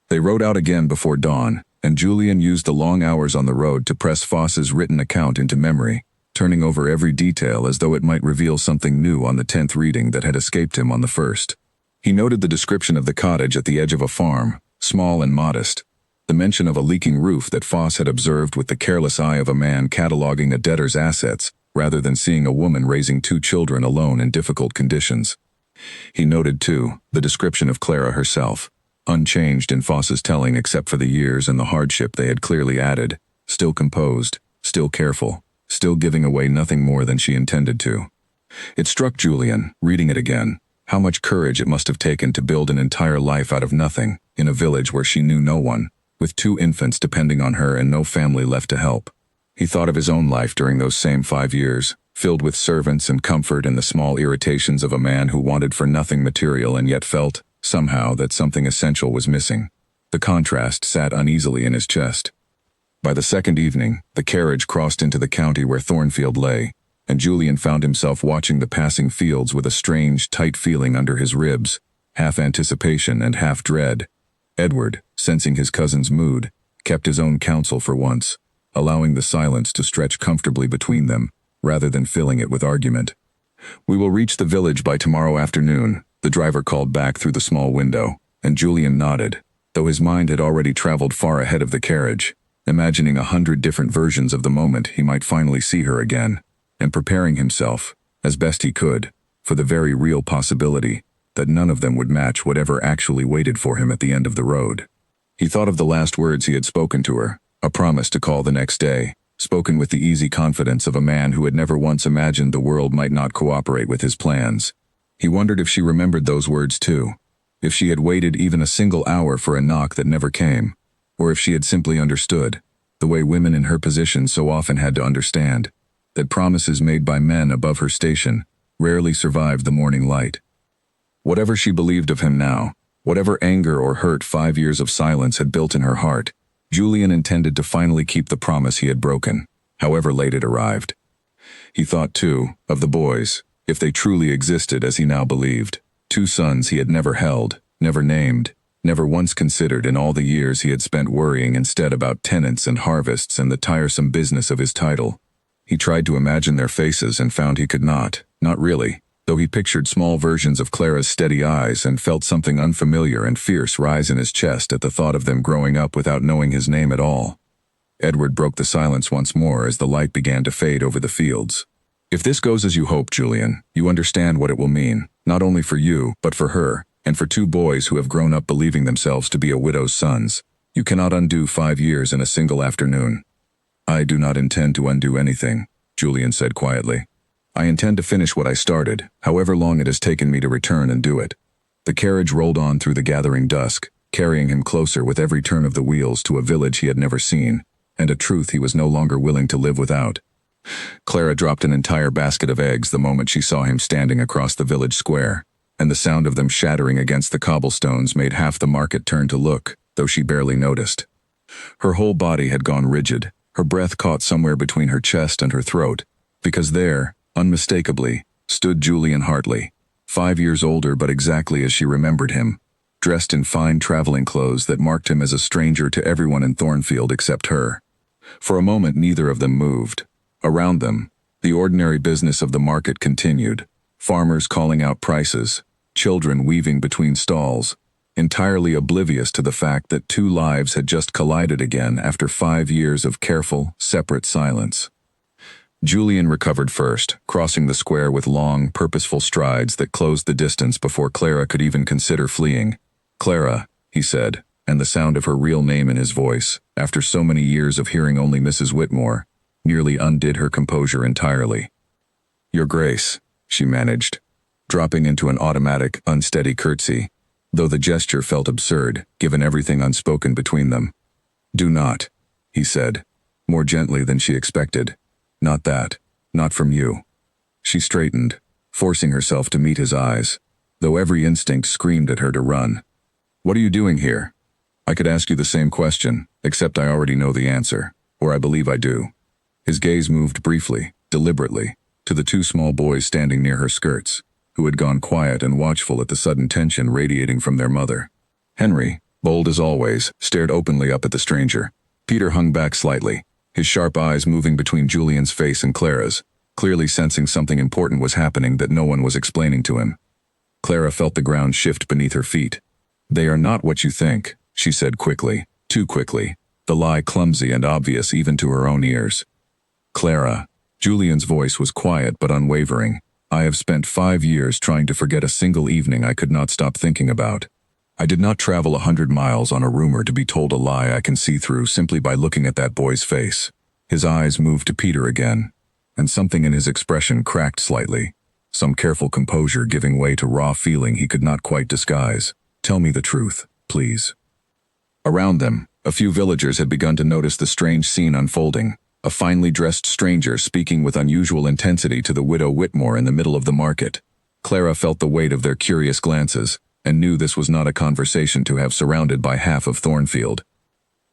They rode out again before dawn, and Julian used the long hours on the road to press Foss's written account into memory, turning over every detail as though it might reveal something new on the 10th reading that had escaped him on the first. He noted the description of the cottage at the edge of a farm, small and modest, the mention of a leaking roof that Foss had observed with the careless eye of a man cataloging a debtor's assets, rather than seeing a woman raising 2 children alone in difficult conditions. He noted, too, the description of Clara herself, unchanged in Foss's telling except for the years and the hardship they had clearly added, still composed, still careful, still giving away nothing more than she intended to. It struck Julian, reading it again, how much courage it must have taken to build an entire life out of nothing, in a village where she knew no one, with 2 infants depending on her and no family left to help. He thought of his own life during those same 5 years, filled with servants and comfort and the small irritations of a man who wanted for nothing material and yet felt, somehow, that something essential was missing. The contrast sat uneasily in his chest. By the second evening, the carriage crossed into the county where Thornfield lay, and Julian found himself watching the passing fields with a strange, tight feeling under his ribs, half anticipation and half dread. Edward, sensing his cousin's mood, kept his own counsel for once, allowing the silence to stretch comfortably between them, rather than filling it with argument. "We will reach the village by tomorrow afternoon," the driver called back through the small window, and Julian nodded, though his mind had already traveled far ahead of the carriage, imagining 100 different versions of the moment he might finally see her again, and preparing himself, as best he could, for the very real possibility that none of them would match whatever actually waited for him at the end of the road. He thought of the last words he had spoken to her, a promise to call the next day, spoken with the easy confidence of a man who had never once imagined the world might not cooperate with his plans. He wondered if she remembered those words too, if she had waited even a single hour for a knock that never came, or if she had simply understood, the way women in her position so often had to understand, that promises made by men above her station rarely survived the morning light. Whatever she believed of him now, whatever anger or hurt 5 years of silence had built in her heart, Julian intended to finally keep the promise he had broken, however late it arrived. He thought, too, of the boys, if they truly existed as he now believed. 2 sons he had never held, never named, never once considered in all the years he had spent worrying instead about tenants and harvests and the tiresome business of his title. He tried to imagine their faces and found he could not really, though he pictured small versions of Clara's steady eyes and felt something unfamiliar and fierce rise in his chest at the thought of them growing up without knowing his name at all. Edward broke the silence once more as the light began to fade over the fields. If this goes as you hope, Julian, you understand what it will mean, not only for you, but for her, and for 2 boys who have grown up believing themselves to be a widow's sons. You cannot undo 5 years in a single afternoon. I do not intend to undo anything, Julian said quietly. I intend to finish what I started, however long it has taken me to return and do it. The carriage rolled on through the gathering dusk, carrying him closer with every turn of the wheels to a village he had never seen, and a truth he was no longer willing to live without. Clara dropped an entire basket of eggs the moment she saw him standing across the village square, and the sound of them shattering against the cobblestones made half the market turn to look, though she barely noticed. Her whole body had gone rigid, her breath caught somewhere between her chest and her throat, because there, unmistakably, stood Julian Hartley, 5 years older but exactly as she remembered him, dressed in fine traveling clothes that marked him as a stranger to everyone in Thornfield except her. For a moment neither of them moved. Around them, the ordinary business of the market continued, farmers calling out prices, children weaving between stalls, entirely oblivious to the fact that 2 lives had just collided again after 5 years of careful, separate silence. Julian recovered first, crossing the square with long, purposeful strides that closed the distance before Clara could even consider fleeing. "Clara," he said, and the sound of her real name in his voice, after so many years of hearing only Mrs. Whitmore, nearly undid her composure entirely. "Your Grace," she managed, dropping into an automatic, unsteady curtsy, though the gesture felt absurd, given everything unspoken between them. "Do not," he said, more gently than she expected. "Not that. Not from you." She straightened, forcing herself to meet his eyes, though every instinct screamed at her to run. "What are you doing here? I could ask you the same question, except I already know the answer, or I believe I do." His gaze moved briefly, deliberately, to the 2 small boys standing near her skirts, who had gone quiet and watchful at the sudden tension radiating from their mother. Henry, bold as always, stared openly up at the stranger. Peter hung back slightly, his sharp eyes moving between Julian's face and Clara's, clearly sensing something important was happening that no one was explaining to him. Clara felt the ground shift beneath her feet. "They are not what you think," she said quickly, too quickly, the lie clumsy and obvious even to her own ears. "Clara," Julian's voice was quiet but unwavering, "I have spent 5 years trying to forget a single evening I could not stop thinking about. I did not travel 100 miles on a rumor to be told a lie I can see through simply by looking at that boy's face." His eyes moved to Peter again, and something in his expression cracked slightly, some careful composure giving way to raw feeling he could not quite disguise. "Tell me the truth, please." Around them, a few villagers had begun to notice the strange scene unfolding, a finely dressed stranger speaking with unusual intensity to the widow Whitmore in the middle of the market. Clara felt the weight of their curious glances, and knew this was not a conversation to have surrounded by half of Thornfield.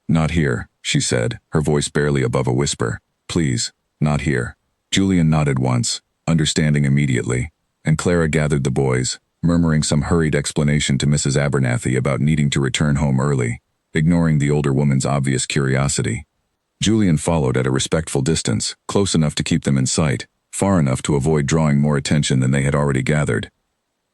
"Not here," she said, her voice barely above a whisper. "Please, not here." Julian nodded once, understanding immediately, and Clara gathered the boys, murmuring some hurried explanation to Mrs. Abernathy about needing to return home early, ignoring the older woman's obvious curiosity. Julian followed at a respectful distance, close enough to keep them in sight, far enough to avoid drawing more attention than they had already gathered.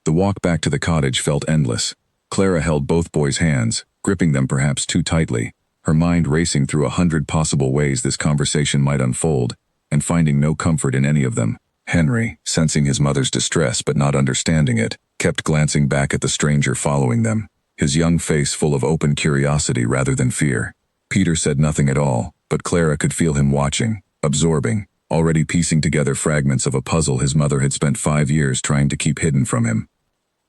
The walk back to the cottage felt endless. Clara held both boys' hands, gripping them perhaps too tightly, her mind racing through 100 possible ways this conversation might unfold, and finding no comfort in any of them. Henry, sensing his mother's distress but not understanding it, kept glancing back at the stranger following them, his young face full of open curiosity rather than fear. Peter said nothing at all, but Clara could feel him watching, absorbing, already piecing together fragments of a puzzle his mother had spent 5 years trying to keep hidden from him.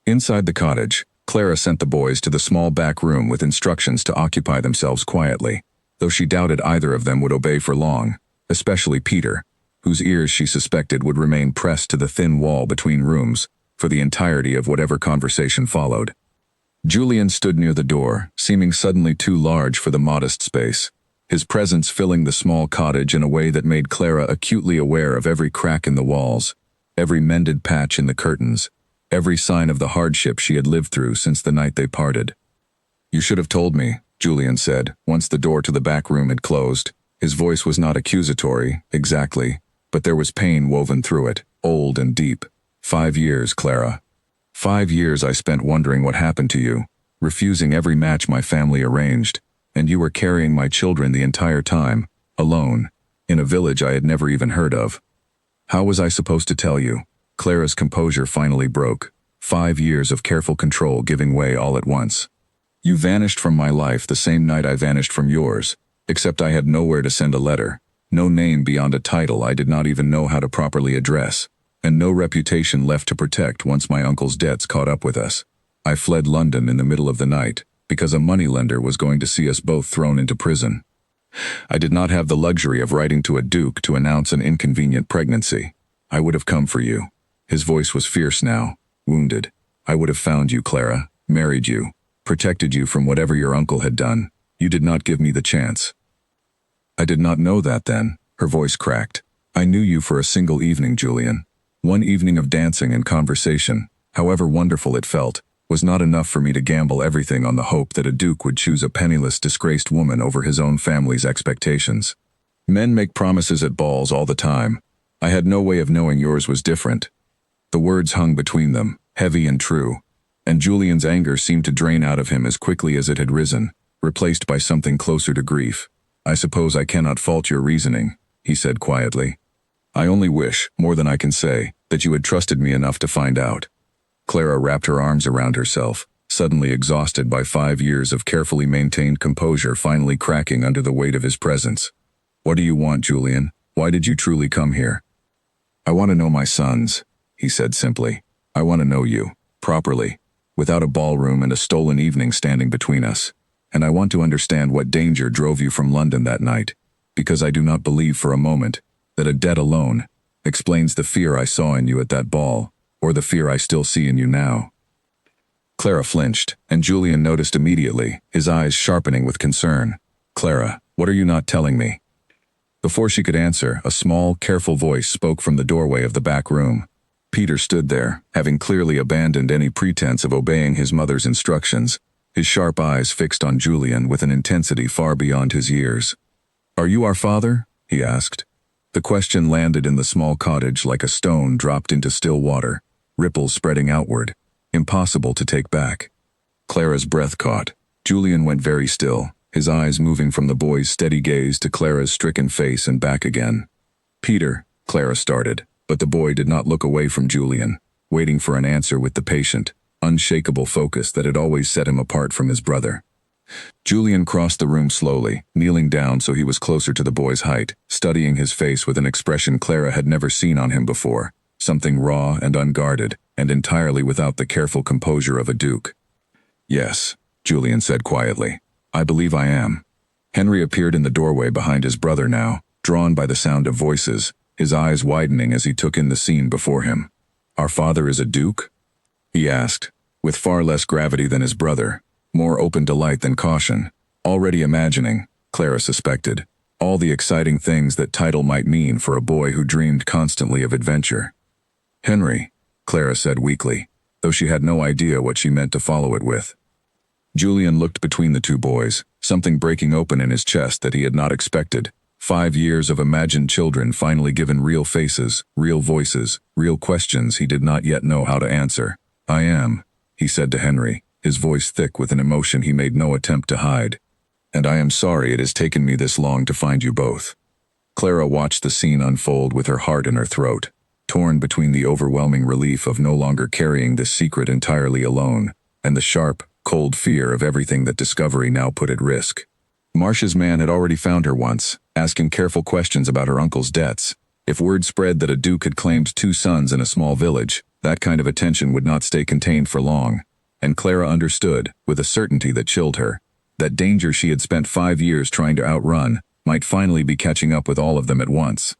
Inside the cottage, Clara sent the boys to the small back room with instructions to occupy themselves quietly, though she doubted either of them would obey for long, especially Peter, whose ears she suspected would remain pressed to the thin wall between rooms for the entirety of whatever conversation followed. Julian stood near the door, seeming suddenly too large for the modest space, his presence filling the small cottage in a way that made Clara acutely aware of every crack in the walls, every mended patch in the curtains, every sign of the hardship she had lived through since the night they parted. "You should have told me," Julian said, once the door to the back room had closed. His voice was not accusatory, exactly, but there was pain woven through it, old and deep. 5 years, Clara. 5 years I spent wondering what happened to you, refusing every match my family arranged, and you were carrying my children the entire time, alone, in a village I had never even heard of. How was I supposed to tell you? Clara's composure finally broke, 5 years of careful control giving way all at once. You vanished from my life the same night I vanished from yours, except I had nowhere to send a letter, no name beyond a title I did not even know how to properly address, and no reputation left to protect once my uncle's debts caught up with us. I fled London in the middle of the night, because a moneylender was going to see us both thrown into prison. I did not have the luxury of writing to a duke to announce an inconvenient pregnancy. I would have come for you. His voice was fierce now, wounded. I would have found you, Clara, married you, protected you from whatever your uncle had done. You did not give me the chance. I did not know that then, her voice cracked. I knew you for a single evening, Julian. One evening of dancing and conversation, however wonderful it felt, was not enough for me to gamble everything on the hope that a duke would choose a penniless, disgraced woman over his own family's expectations. Men make promises at balls all the time. I had no way of knowing yours was different. The words hung between them, heavy and true, and Julian's anger seemed to drain out of him as quickly as it had risen, replaced by something closer to grief. I suppose I cannot fault your reasoning, he said quietly. I only wish, more than I can say, that you had trusted me enough to find out. Clara wrapped her arms around herself, suddenly exhausted by 5 years of carefully maintained composure finally cracking under the weight of his presence. What do you want, Julian? Why did you truly come here? I want to know my sons, he said simply. I want to know you, properly, without a ballroom and a stolen evening standing between us. And I want to understand what danger drove you from London that night, because I do not believe for a moment that a debt alone explains the fear I saw in you at that ball, or the fear I still see in you now. Clara flinched, and Julian noticed immediately, his eyes sharpening with concern. Clara, what are you not telling me? Before she could answer, a small, careful voice spoke from the doorway of the back room. Peter stood there, having clearly abandoned any pretense of obeying his mother's instructions, his sharp eyes fixed on Julian with an intensity far beyond his years. Are you our father? He asked. The question landed in the small cottage like a stone dropped into still water, ripples spreading outward, impossible to take back. Clara's breath caught. Julian went very still, his eyes moving from the boy's steady gaze to Clara's stricken face and back again. Peter, Clara started, but the boy did not look away from Julian, waiting for an answer with the patient, unshakable focus that had always set him apart from his brother. Julian crossed the room slowly, kneeling down so he was closer to the boy's height, studying his face with an expression Clara had never seen on him before, something raw and unguarded, and entirely without the careful composure of a duke. Yes, Julian said quietly. I believe I am. Henry appeared in the doorway behind his brother now, drawn by the sound of voices, his eyes widening as he took in the scene before him. Our father is a duke? He asked, with far less gravity than his brother, more open delight than caution, already imagining, Clara suspected, all the exciting things that title might mean for a boy who dreamed constantly of adventure. Henry, Clara said weakly, though she had no idea what she meant to follow it with. Julian looked between the two boys, something breaking open in his chest that he had not expected. 5 years of imagined children finally given real faces, real voices, real questions he did not yet know how to answer. I am, he said to Henry, his voice thick with an emotion he made no attempt to hide. And I am sorry it has taken me this long to find you both. Clara watched the scene unfold with her heart in her throat, torn between the overwhelming relief of no longer carrying this secret entirely alone, and the sharp, cold fear of everything that discovery now put at risk. Marsh's man had already found her once, asking careful questions about her uncle's debts. If word spread that a duke had claimed 2 sons in a small village, that kind of attention would not stay contained for long. And Clara understood, with a certainty that chilled her, that danger she had spent 5 years trying to outrun might finally be catching up with all of them at once.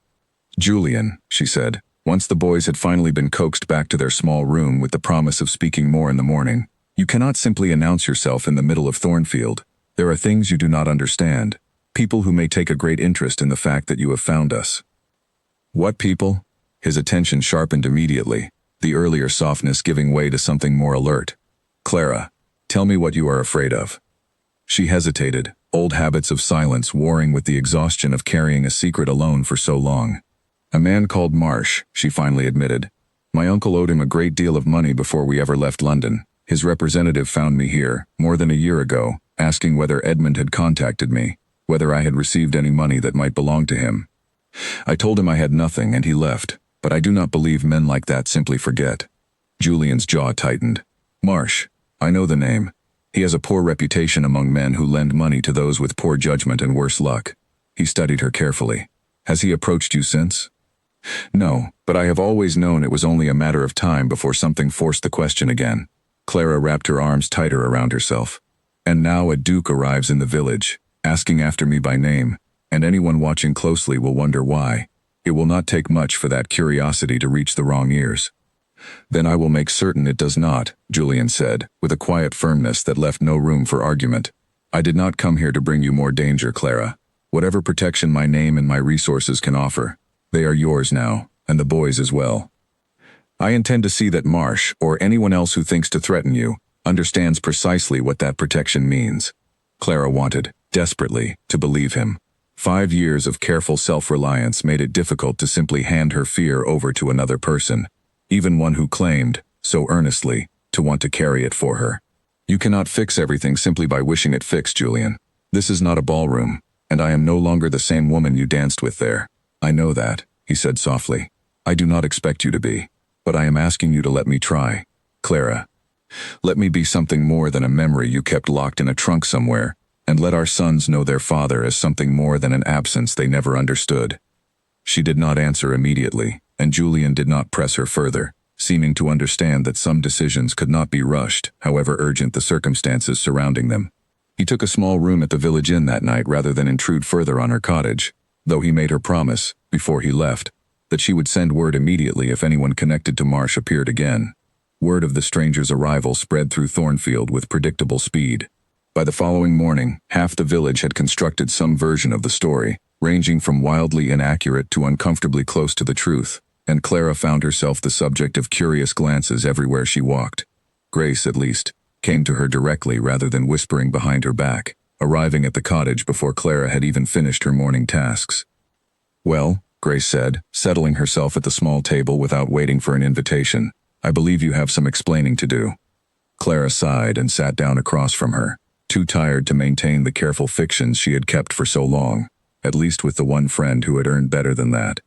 "Julian," she said, once the boys had finally been coaxed back to their small room with the promise of speaking more in the morning, "you cannot simply announce yourself in the middle of Thornfield. There are things you do not understand, people who may take a great interest in the fact that you have found us." "What people?" His attention sharpened immediately, the earlier softness giving way to something more alert. "Clara, tell me what you are afraid of." She hesitated, old habits of silence warring with the exhaustion of carrying a secret alone for so long. "A man called Marsh," she finally admitted. "My uncle owed him a great deal of money before we ever left London. His representative found me here, more than a year ago, asking whether Edmund had contacted me, whether I had received any money that might belong to him. I told him I had nothing and he left, but I do not believe men like that simply forget." Julian's jaw tightened. "Marsh, I know the name. He has a poor reputation among men who lend money to those with poor judgment and worse luck." He studied her carefully. "Has he approached you since?" "No, but I have always known it was only a matter of time before something forced the question again." Clara wrapped her arms tighter around herself. "And now a duke arrives in the village, asking after me by name, and anyone watching closely will wonder why. It will not take much for that curiosity to reach the wrong ears." "Then I will make certain it does not," Julian said, with a quiet firmness that left no room for argument. "I did not come here to bring you more danger, Clara. Whatever protection my name and my resources can offer, they are yours now, and the boys as well. I intend to see that Marsh, or anyone else who thinks to threaten you, understands precisely what that protection means." Clara wanted, desperately, to believe him. 5 years of careful self-reliance made it difficult to simply hand her fear over to another person, even one who claimed, so earnestly, to want to carry it for her. "You cannot fix everything simply by wishing it fixed, Julian. This is not a ballroom, and I am no longer the same woman you danced with there. I know that," he said softly. "I do not expect you to be, but I am asking you to let me try. Clara, let me be something more than a memory you kept locked in a trunk somewhere, and let our sons know their father as something more than an absence they never understood." She did not answer immediately, and Julian did not press her further, seeming to understand that some decisions could not be rushed, however urgent the circumstances surrounding them. He took a small room at the village inn that night rather than intrude further on her cottage, though he made her promise, before he left, that she would send word immediately if anyone connected to Marsh appeared again. Word of the stranger's arrival spread through Thornfield with predictable speed. By the following morning, half the village had constructed some version of the story, ranging from wildly inaccurate to uncomfortably close to the truth, and Clara found herself the subject of curious glances everywhere she walked. Grace, at least, came to her directly rather than whispering behind her back, arriving at the cottage before Clara had even finished her morning tasks. "Well," Grace said, settling herself at the small table without waiting for an invitation, "I believe you have some explaining to do." Clara sighed and sat down across from her, too tired to maintain the careful fictions she had kept for so long, at least with the one friend who had earned better than that.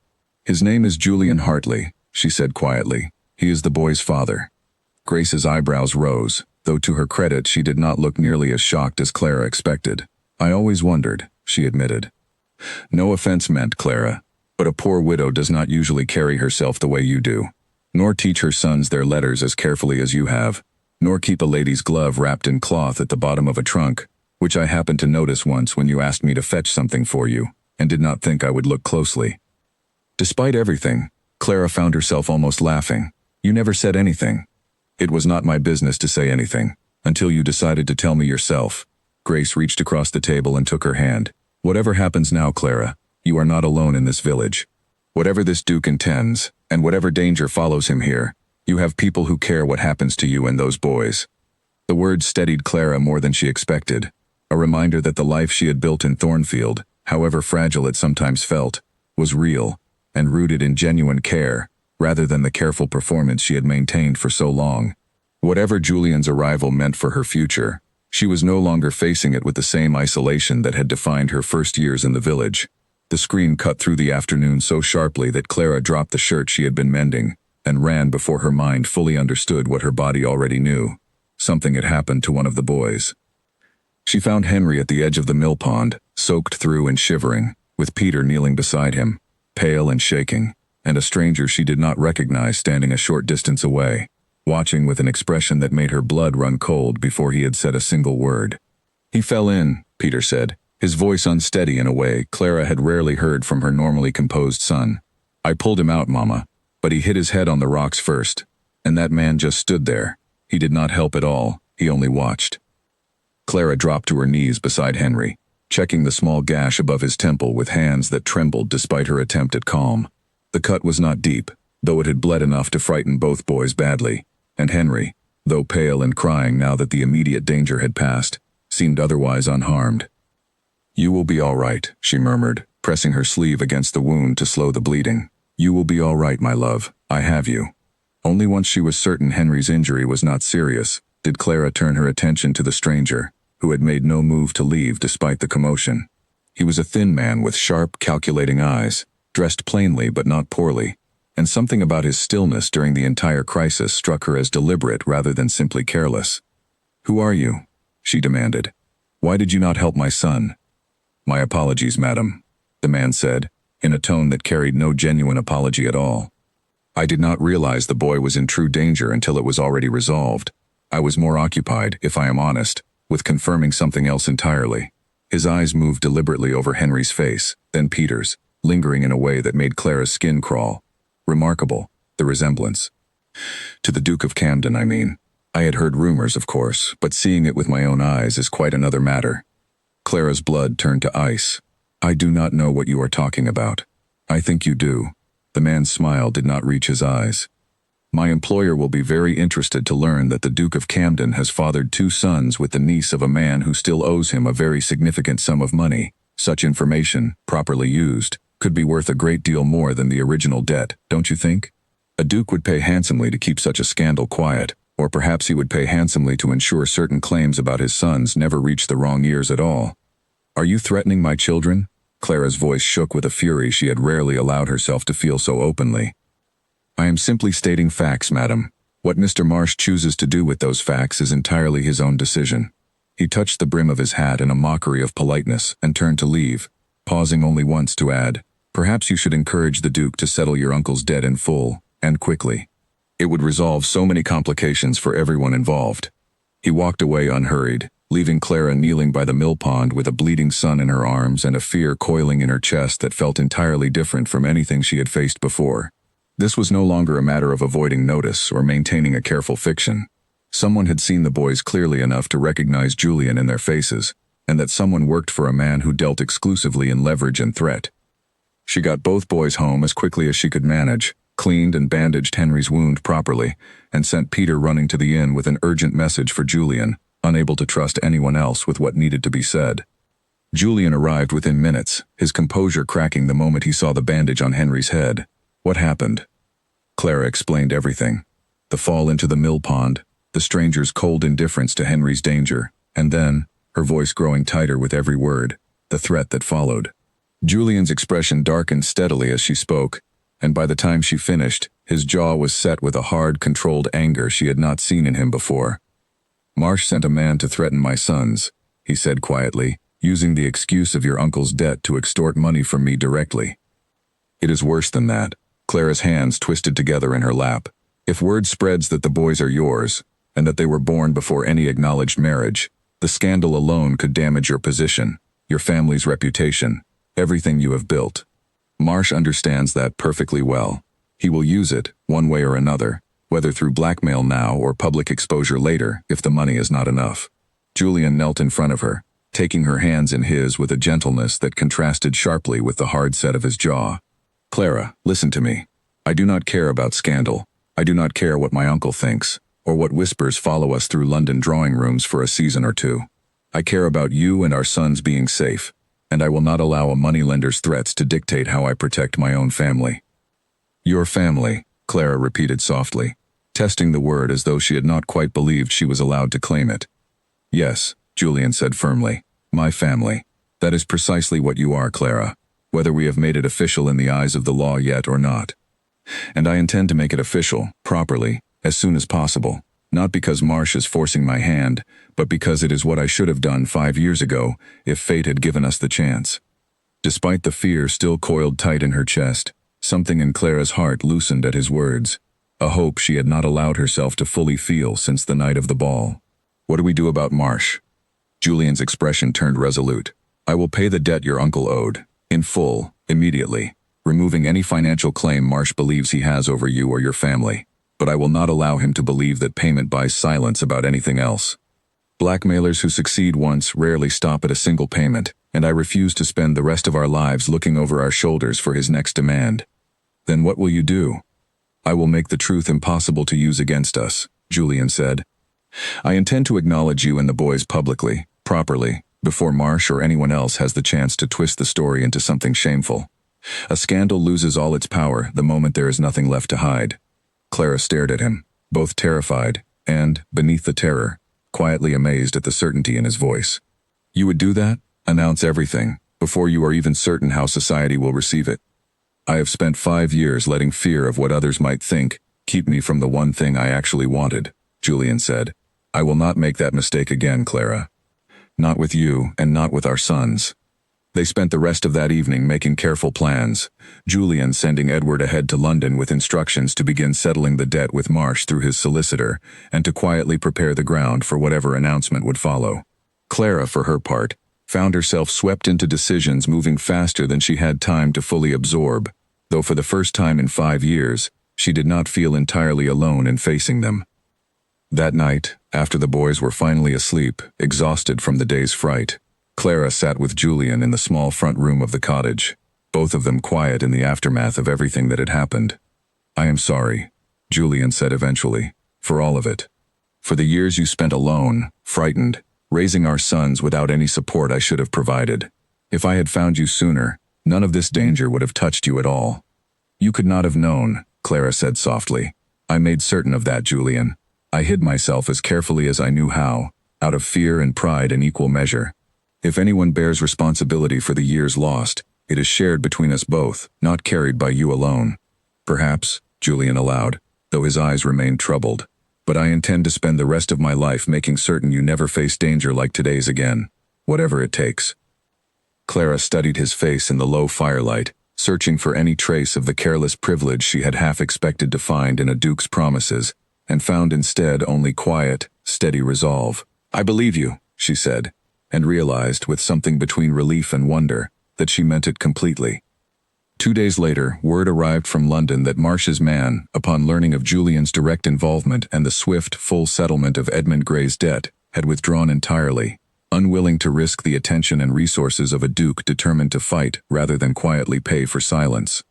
"His name is Julian Hartley," she said quietly. "He is the boy's father." Grace's eyebrows rose, though to her credit she did not look nearly as shocked as Clara expected. "I always wondered," she admitted. "No offense meant, Clara, but a poor widow does not usually carry herself the way you do, nor teach her sons their letters as carefully as you have, nor keep a lady's glove wrapped in cloth at the bottom of a trunk, which I happened to notice once when you asked me to fetch something for you, and did not think I would look closely." Despite everything, Clara found herself almost laughing. "You never said anything." "It was not my business to say anything, until you decided to tell me yourself." Grace reached across the table and took her hand. "Whatever happens now, Clara, you are not alone in this village. Whatever this duke intends, and whatever danger follows him here, you have people who care what happens to you and those boys." The words steadied Clara more than she expected, a reminder that the life she had built in Thornfield, however fragile it sometimes felt, was real, and rooted in genuine care, rather than the careful performance she had maintained for so long. Whatever Julian's arrival meant for her future, she was no longer facing it with the same isolation that had defined her first years in the village. The scream cut through the afternoon so sharply that Clara dropped the shirt she had been mending, and ran before her mind fully understood what her body already knew. Something had happened to one of the boys. She found Henry at the edge of the mill pond, soaked through and shivering, with Peter kneeling beside him, pale and shaking, and a stranger she did not recognize standing a short distance away, watching with an expression that made her blood run cold before he had said a single word. "He fell in," Peter said, his voice unsteady in a way Clara had rarely heard from her normally composed son. "I pulled him out, Mama, but he hit his head on the rocks first, and that man just stood there. He did not help at all, he only watched." Clara dropped to her knees beside Henry, checking the small gash above his temple with hands that trembled despite her attempt at calm. The cut was not deep, though it had bled enough to frighten both boys badly, and Henry, though pale and crying now that the immediate danger had passed, seemed otherwise unharmed. "You will be all right," she murmured, pressing her sleeve against the wound to slow the bleeding. "You will be all right, my love. I have you." Only once she was certain Henry's injury was not serious did Clara turn her attention to the stranger, who had made no move to leave despite the commotion. He was a thin man with sharp, calculating eyes, dressed plainly but not poorly, and something about his stillness during the entire crisis struck her as deliberate rather than simply careless. "Who are you?" she demanded. "Why did you not help my son?" "My apologies, madam," the man said, in a tone that carried no genuine apology at all. "I did not realize the boy was in true danger until it was already resolved. I was more occupied, if I am honest, with confirming something else entirely." His eyes moved deliberately over Henry's face, then Peter's, lingering in a way that made Clara's skin crawl. Remarkable, the resemblance. "To the Duke of Camden, I mean. I had heard rumors, of course, but seeing it with my own eyes is quite another matter." Clara's blood turned to ice. "I do not know what you are talking about." "I think you do." The man's smile did not reach his eyes. "My employer will be very interested to learn that the Duke of Camden has fathered 2 sons with the niece of a man who still owes him a very significant sum of money. Such information, properly used, could be worth a great deal more than the original debt, don't you think? A duke would pay handsomely to keep such a scandal quiet, or perhaps he would pay handsomely to ensure certain claims about his sons never reach the wrong ears at all." "Are you threatening my children?" Clara's voice shook with a fury she had rarely allowed herself to feel so openly. "I am simply stating facts, madam. What Mr. Marsh chooses to do with those facts is entirely his own decision." He touched the brim of his hat in a mockery of politeness and turned to leave, pausing only once to add, "Perhaps you should encourage the Duke to settle your uncle's debt in full, and quickly. It would resolve so many complications for everyone involved." He walked away unhurried, leaving Clara kneeling by the mill pond with a bleeding son in her arms and a fear coiling in her chest that felt entirely different from anything she had faced before. This was no longer a matter of avoiding notice or maintaining a careful fiction. Someone had seen the boys clearly enough to recognize Julian in their faces, and that someone worked for a man who dealt exclusively in leverage and threat. She got both boys home as quickly as she could manage, cleaned and bandaged Henry's wound properly, and sent Peter running to the inn with an urgent message for Julian, unable to trust anyone else with what needed to be said. Julian arrived within minutes, his composure cracking the moment he saw the bandage on Henry's head. "What happened?" Clara explained everything. The fall into the mill pond, the stranger's cold indifference to Henry's danger, and then, her voice growing tighter with every word, the threat that followed. Julian's expression darkened steadily as she spoke, and by the time she finished, his jaw was set with a hard, controlled anger she had not seen in him before. "Marsh sent a man to threaten my sons," he said quietly, "using the excuse of your uncle's debt to extort money from me directly." "It is worse than that." Clara's hands twisted together in her lap. "If word spreads that the boys are yours, and that they were born before any acknowledged marriage, the scandal alone could damage your position, your family's reputation, everything you have built. Marsh understands that perfectly well. He will use it, one way or another, whether through blackmail now or public exposure later, if the money is not enough." Julian knelt in front of her, taking her hands in his with a gentleness that contrasted sharply with the hard set of his jaw. "Clara, listen to me. I do not care about scandal. I do not care what my uncle thinks, or what whispers follow us through London drawing rooms for a season or 2. I care about you and our sons being safe, and I will not allow a moneylender's threats to dictate how I protect my own family." "Your family," Clara repeated softly, testing the word as though she had not quite believed she was allowed to claim it. "Yes," Julian said firmly, "my family. That is precisely what you are, Clara, whether we have made it official in the eyes of the law yet or not. And I intend to make it official, properly, as soon as possible. Not because Marsh is forcing my hand, but because it is what I should have done 5 years ago if fate had given us the chance. Despite the fear still coiled tight in her chest, something in Clara's heart loosened at his words, a hope she had not allowed herself to fully feel since the night of the ball. What do we do about Marsh? Julian's expression turned resolute. I will pay the debt your uncle owed, in full, immediately, removing any financial claim Marsh believes he has over you or your family. But I will not allow him to believe that payment buys silence about anything else. Blackmailers who succeed once rarely stop at a single payment, and I refuse to spend the rest of our lives looking over our shoulders for his next demand. Then what will you do? I will make the truth impossible to use against us, Julian said. I intend to acknowledge you and the boys publicly, properly, before Marsh or anyone else has the chance to twist the story into something shameful. A scandal loses all its power the moment there is nothing left to hide. Clara stared at him, both terrified and, beneath the terror, quietly amazed at the certainty in his voice. You would do that? Announce everything, before you are even certain how society will receive it. I have spent 5 years letting fear of what others might think keep me from the one thing I actually wanted, Julian said. I will not make that mistake again, Clara. Not with you, and not with our sons. They spent the rest of that evening making careful plans, Julian sending Edward ahead to London with instructions to begin settling the debt with Marsh through his solicitor, and to quietly prepare the ground for whatever announcement would follow. Clara, for her part, found herself swept into decisions moving faster than she had time to fully absorb, though for the first time in 5 years, she did not feel entirely alone in facing them. That night, after the boys were finally asleep, exhausted from the day's fright, Clara sat with Julian in the small front room of the cottage, both of them quiet in the aftermath of everything that had happened. I am sorry, Julian said eventually, for all of it. For the years you spent alone, frightened, raising our sons without any support I should have provided. If I had found you sooner, none of this danger would have touched you at all. You could not have known, Clara said softly. I made certain of that, Julian. I hid myself as carefully as I knew how, out of fear and pride in equal measure. If anyone bears responsibility for the years lost, it is shared between us both, not carried by you alone. Perhaps, Julian allowed, though his eyes remained troubled. But I intend to spend the rest of my life making certain you never face danger like today's again, whatever it takes. Clara studied his face in the low firelight, searching for any trace of the careless privilege she had half expected to find in a duke's promises, and found instead only quiet, steady resolve. I believe you, she said, and realized, with something between relief and wonder, that she meant it completely. 2 days later, word arrived from London that Marsh's man, upon learning of Julian's direct involvement and the swift, full settlement of Edmund Grey's debt, had withdrawn entirely, unwilling to risk the attention and resources of a duke determined to fight rather than quietly pay for silence.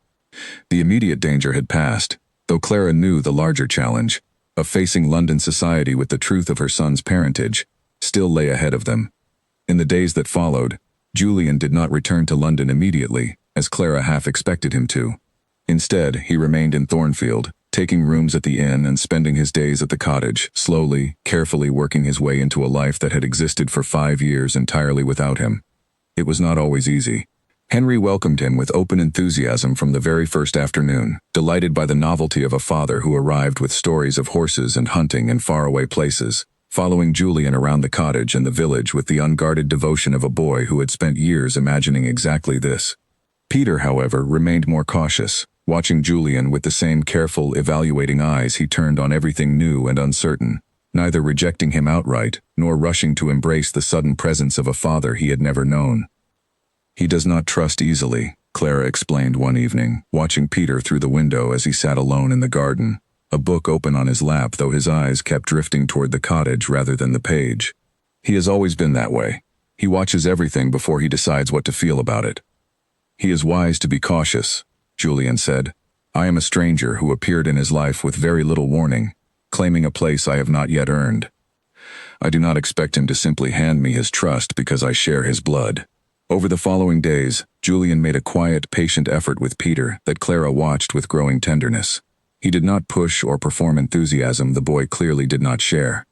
The immediate danger had passed, though Clara knew the larger challenge, of facing London society with the truth of her son's parentage, still lay ahead of them. In the days that followed, Julian did not return to London immediately, as Clara half expected him to. Instead, he remained in Thornfield, taking rooms at the inn and spending his days at the cottage, slowly, carefully working his way into a life that had existed for 5 years entirely without him. It was not always easy. Henry welcomed him with open enthusiasm from the very first afternoon, delighted by the novelty of a father who arrived with stories of horses and hunting in faraway places, following Julian around the cottage and the village with the unguarded devotion of a boy who had spent years imagining exactly this. Peter, however, remained more cautious, watching Julian with the same careful, evaluating eyes he turned on everything new and uncertain, neither rejecting him outright, nor rushing to embrace the sudden presence of a father he had never known. He does not trust easily, Clara explained one evening, watching Peter through the window as he sat alone in the garden, a book open on his lap though his eyes kept drifting toward the cottage rather than the page. He has always been that way. He watches everything before he decides what to feel about it. He is wise to be cautious, Julian said. I am a stranger who appeared in his life with very little warning, claiming a place I have not yet earned. I do not expect him to simply hand me his trust because I share his blood. Over the following days, Julian made a quiet, patient effort with Peter that Clara watched with growing tenderness. He did not push or perform enthusiasm the boy clearly did not share.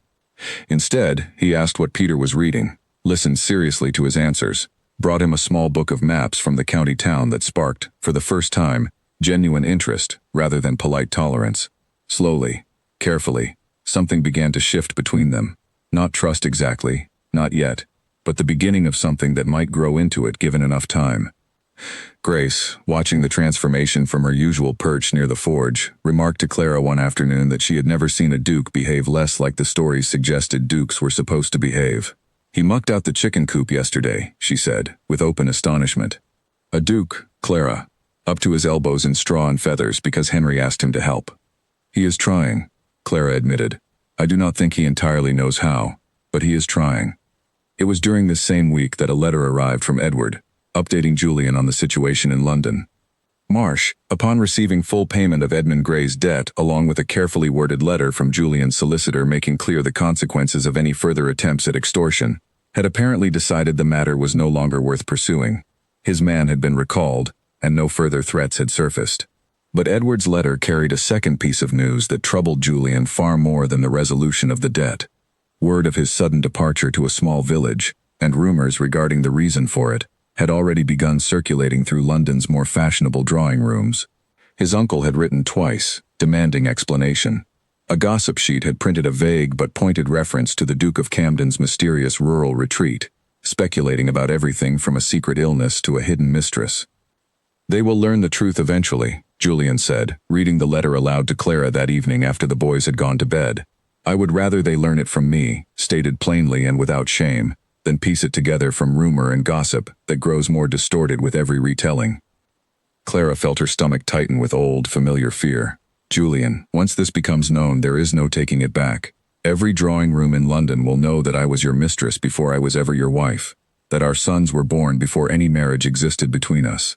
Instead, he asked what Peter was reading, listened seriously to his answers, brought him a small book of maps from the county town that sparked, for the first time, genuine interest rather than polite tolerance. Slowly, carefully, something began to shift between them. Not trust exactly, not yet, but the beginning of something that might grow into it given enough time. Grace, watching the transformation from her usual perch near the forge, remarked to Clara one afternoon that she had never seen a duke behave less like the stories suggested dukes were supposed to behave. "He mucked out the chicken coop yesterday," she said, with open astonishment. "A duke, Clara, up to his elbows in straw and feathers because Henry asked him to help." "He is trying," Clara admitted. "I do not think he entirely knows how, but he is trying." It was during this same week that a letter arrived from Edward, updating Julian on the situation in London. Marsh, upon receiving full payment of Edmund Gray's debt along with a carefully worded letter from Julian's solicitor making clear the consequences of any further attempts at extortion, had apparently decided the matter was no longer worth pursuing. His man had been recalled, and no further threats had surfaced. But Edward's letter carried a second piece of news that troubled Julian far more than the resolution of the debt. Word of his sudden departure to a small village, and rumors regarding the reason for it, had already begun circulating through London's more fashionable drawing rooms. His uncle had written twice, demanding explanation. A gossip sheet had printed a vague but pointed reference to the Duke of Camden's mysterious rural retreat, speculating about everything from a secret illness to a hidden mistress. "They will learn the truth eventually," Julian said, reading the letter aloud to Clara that evening after the boys had gone to bed. "I would rather they learn it from me, stated plainly and without shame, than piece it together from rumor and gossip that grows more distorted with every retelling." Clara felt her stomach tighten with old, familiar fear. "Julian, once this becomes known, there is no taking it back. Every drawing room in London will know that I was your mistress before I was ever your wife, that our sons were born before any marriage existed between us.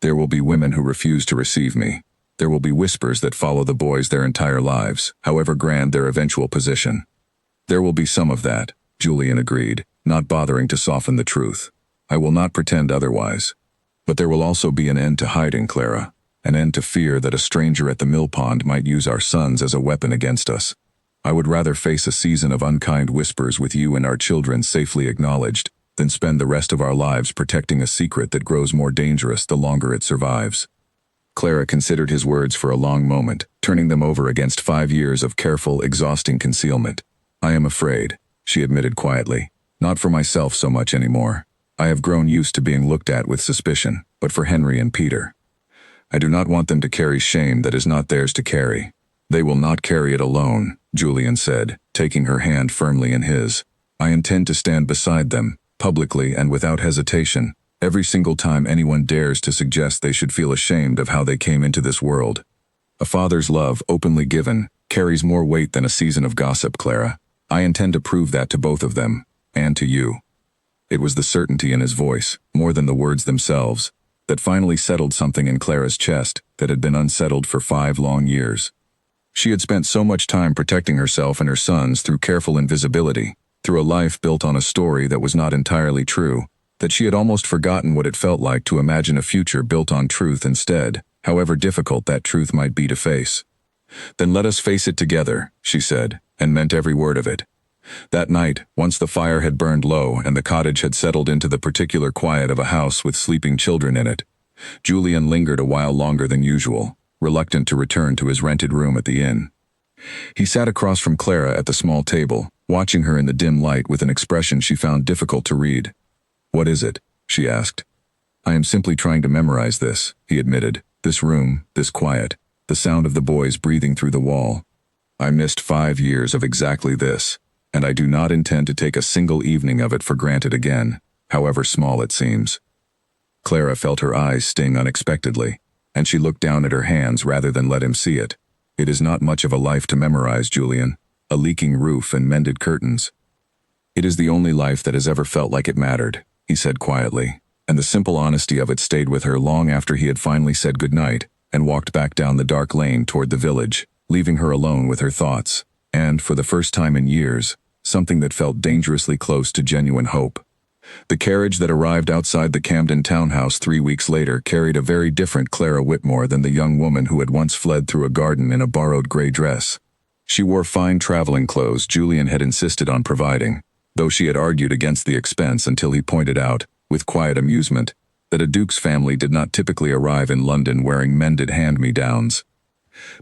There will be women who refuse to receive me. There will be whispers that follow the boys their entire lives, however grand their eventual position." "There will be some of that," Julian agreed, not bothering to soften the truth. "I will not pretend otherwise. But there will also be an end to hiding, Clara, an end to fear that a stranger at the mill pond might use our sons as a weapon against us. I would rather face a season of unkind whispers with you and our children safely acknowledged than spend the rest of our lives protecting a secret that grows more dangerous the longer it survives." Clara considered his words for a long moment, turning them over against 5 years of careful, exhausting concealment. "I am afraid," she admitted quietly. "Not for myself so much anymore. I have grown used to being looked at with suspicion, but for Henry and Peter. I do not want them to carry shame that is not theirs to carry." "They will not carry it alone," Julian said, taking her hand firmly in his. "I intend to stand beside them, publicly and without hesitation, every single time anyone dares to suggest they should feel ashamed of how they came into this world. A father's love, openly given, carries more weight than a season of gossip, Clara. I intend to prove that to both of them, and to you." It was the certainty in his voice, more than the words themselves, that finally settled something in Clara's chest that had been unsettled for 5 long years. She had spent so much time protecting herself and her sons through careful invisibility, through a life built on a story that was not entirely true, that she had almost forgotten what it felt like to imagine a future built on truth instead, however difficult that truth might be to face. "Then let us face it together," she said, and meant every word of it. That night, once the fire had burned low and the cottage had settled into the particular quiet of a house with sleeping children in it, Julian lingered a while longer than usual, reluctant to return to his rented room at the inn. He sat across from Clara at the small table, watching her in the dim light with an expression she found difficult to read. "What is it?" she asked. "I am simply trying to memorize this," he admitted. "This room, this quiet, the sound of the boys breathing through the wall. I missed 5 years of exactly this, and I do not intend to take a single evening of it for granted again, however small it seems." Clara felt her eyes sting unexpectedly, and she looked down at her hands rather than let him see it. "It is not much of a life to memorize, Julian. A leaking roof and mended curtains. It is the only life that has ever felt like it mattered," he said quietly, and the simple honesty of it stayed with her long after he had finally said goodnight and walked back down the dark lane toward the village, leaving her alone with her thoughts, and, for the first time in years, something that felt dangerously close to genuine hope. The carriage that arrived outside the Camden townhouse 3 weeks later carried a very different Clara Whitmore than the young woman who had once fled through a garden in a borrowed gray dress. She wore fine traveling clothes Julian had insisted on providing, though she had argued against the expense until he pointed out, with quiet amusement, that a duke's family did not typically arrive in London wearing mended hand-me-downs.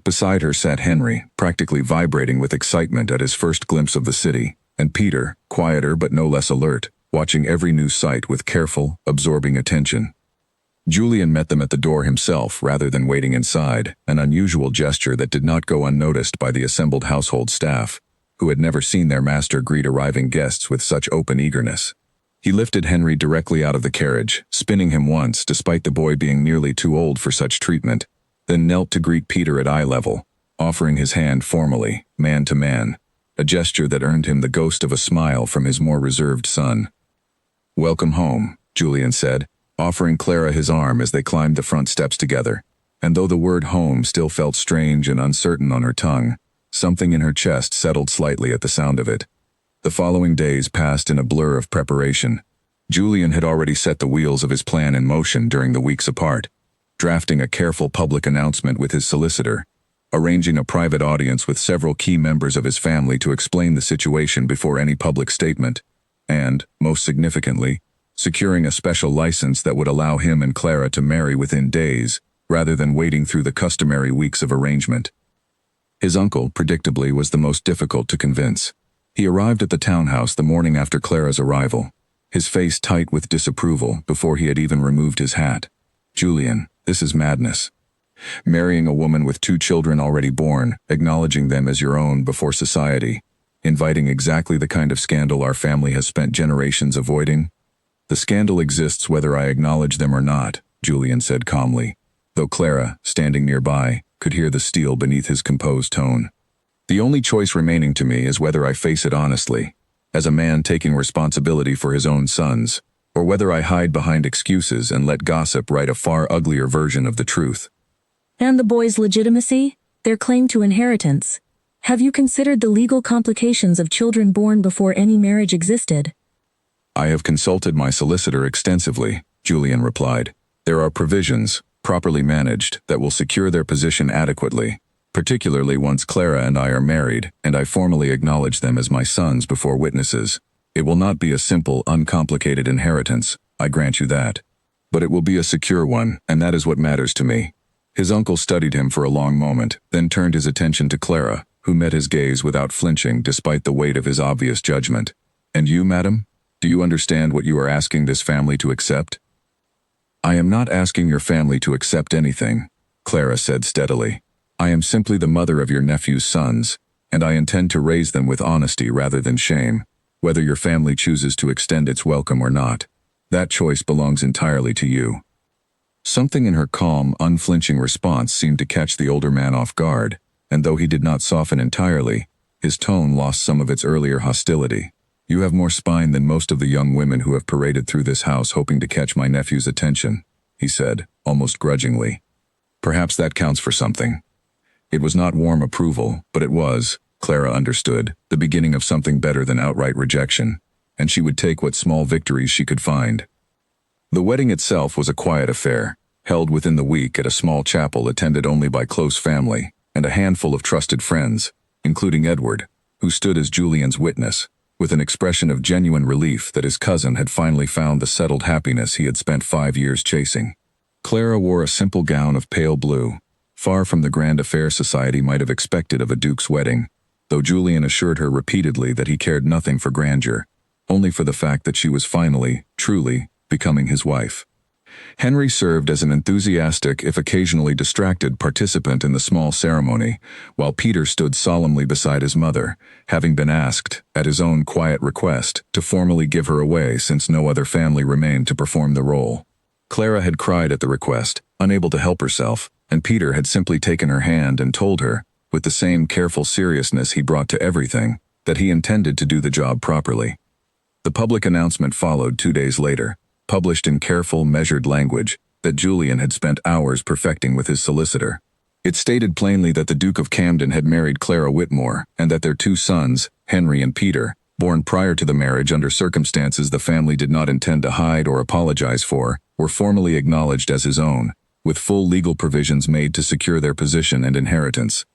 Beside her sat Henry, practically vibrating with excitement at his first glimpse of the city, and Peter, quieter but no less alert, watching every new sight with careful, absorbing attention. Julian met them at the door himself rather than waiting inside, an unusual gesture that did not go unnoticed by the assembled household staff, who had never seen their master greet arriving guests with such open eagerness. He lifted Henry directly out of the carriage, spinning him once despite the boy being nearly too old for such treatment, then knelt to greet Peter at eye level, offering his hand formally, man to man, a gesture that earned him the ghost of a smile from his more reserved son. "Welcome home," Julian said, offering Clara his arm as they climbed the front steps together, and though the word home still felt strange and uncertain on her tongue, something in her chest settled slightly at the sound of it. The following days passed in a blur of preparation. Julian had already set the wheels of his plan in motion during the weeks apart, drafting a careful public announcement with his solicitor, arranging a private audience with several key members of his family to explain the situation before any public statement, and, most significantly, securing a special license that would allow him and Clara to marry within days, rather than waiting through the customary weeks of arrangement. His uncle, predictably, was the most difficult to convince. He arrived at the townhouse the morning after Clara's arrival, his face tight with disapproval before he had even removed his hat. "Julian, this is madness. Marrying a woman with 2 children already born, acknowledging them as your own before society, inviting exactly the kind of scandal our family has spent generations avoiding. The scandal exists whether I acknowledge them or not," Julian said calmly, though Clara, standing nearby, could hear the steel beneath his composed tone. "The only choice remaining to me is whether I face it honestly, as a man taking responsibility for his own sons, or whether I hide behind excuses and let gossip write a far uglier version of the truth." "And the boy's legitimacy? Their claim to inheritance? Have you considered the legal complications of children born before any marriage existed?" "I have consulted my solicitor extensively," Julian replied. "There are provisions, properly managed, that will secure their position adequately, particularly once Clara and I are married, and I formally acknowledge them as my sons before witnesses. It will not be a simple, uncomplicated inheritance, I grant you that. But it will be a secure one, and that is what matters to me." His uncle studied him for a long moment, then turned his attention to Clara, who met his gaze without flinching despite the weight of his obvious judgment. "And you, madam? Do you understand what you are asking this family to accept?" "I am not asking your family to accept anything," Clara said steadily. "I am simply the mother of your nephew's sons, and I intend to raise them with honesty rather than shame, whether your family chooses to extend its welcome or not. That choice belongs entirely to you." Something in her calm, unflinching response seemed to catch the older man off guard, and though he did not soften entirely, his tone lost some of its earlier hostility. "You have more spine than most of the young women who have paraded through this house hoping to catch my nephew's attention," he said, almost grudgingly. "Perhaps that counts for something." It was not warm approval, but it was, Clara understood, the beginning of something better than outright rejection, and she would take what small victories she could find. The wedding itself was a quiet affair, held within the week at a small chapel attended only by close family and a handful of trusted friends, including Edward, who stood as Julian's witness, with an expression of genuine relief that his cousin had finally found the settled happiness he had spent 5 years chasing. Clara wore a simple gown of pale blue, far from the grand affair society might have expected of a duke's wedding, though Julian assured her repeatedly that he cared nothing for grandeur, only for the fact that she was finally, truly, becoming his wife. Henry served as an enthusiastic, if occasionally distracted, participant in the small ceremony, while Peter stood solemnly beside his mother, having been asked, at his own quiet request, to formally give her away since no other family remained to perform the role. Clara had cried at the request, unable to help herself, and Peter had simply taken her hand and told her, with the same careful seriousness he brought to everything, that he intended to do the job properly. The public announcement followed 2 days later, published in careful, measured language that Julian had spent hours perfecting with his solicitor. It stated plainly that the Duke of Camden had married Clara Whitmore and that their 2 sons, Henry and Peter, born prior to the marriage under circumstances the family did not intend to hide or apologize for, were formally acknowledged as his own, with full legal provisions made to secure their position and inheritance.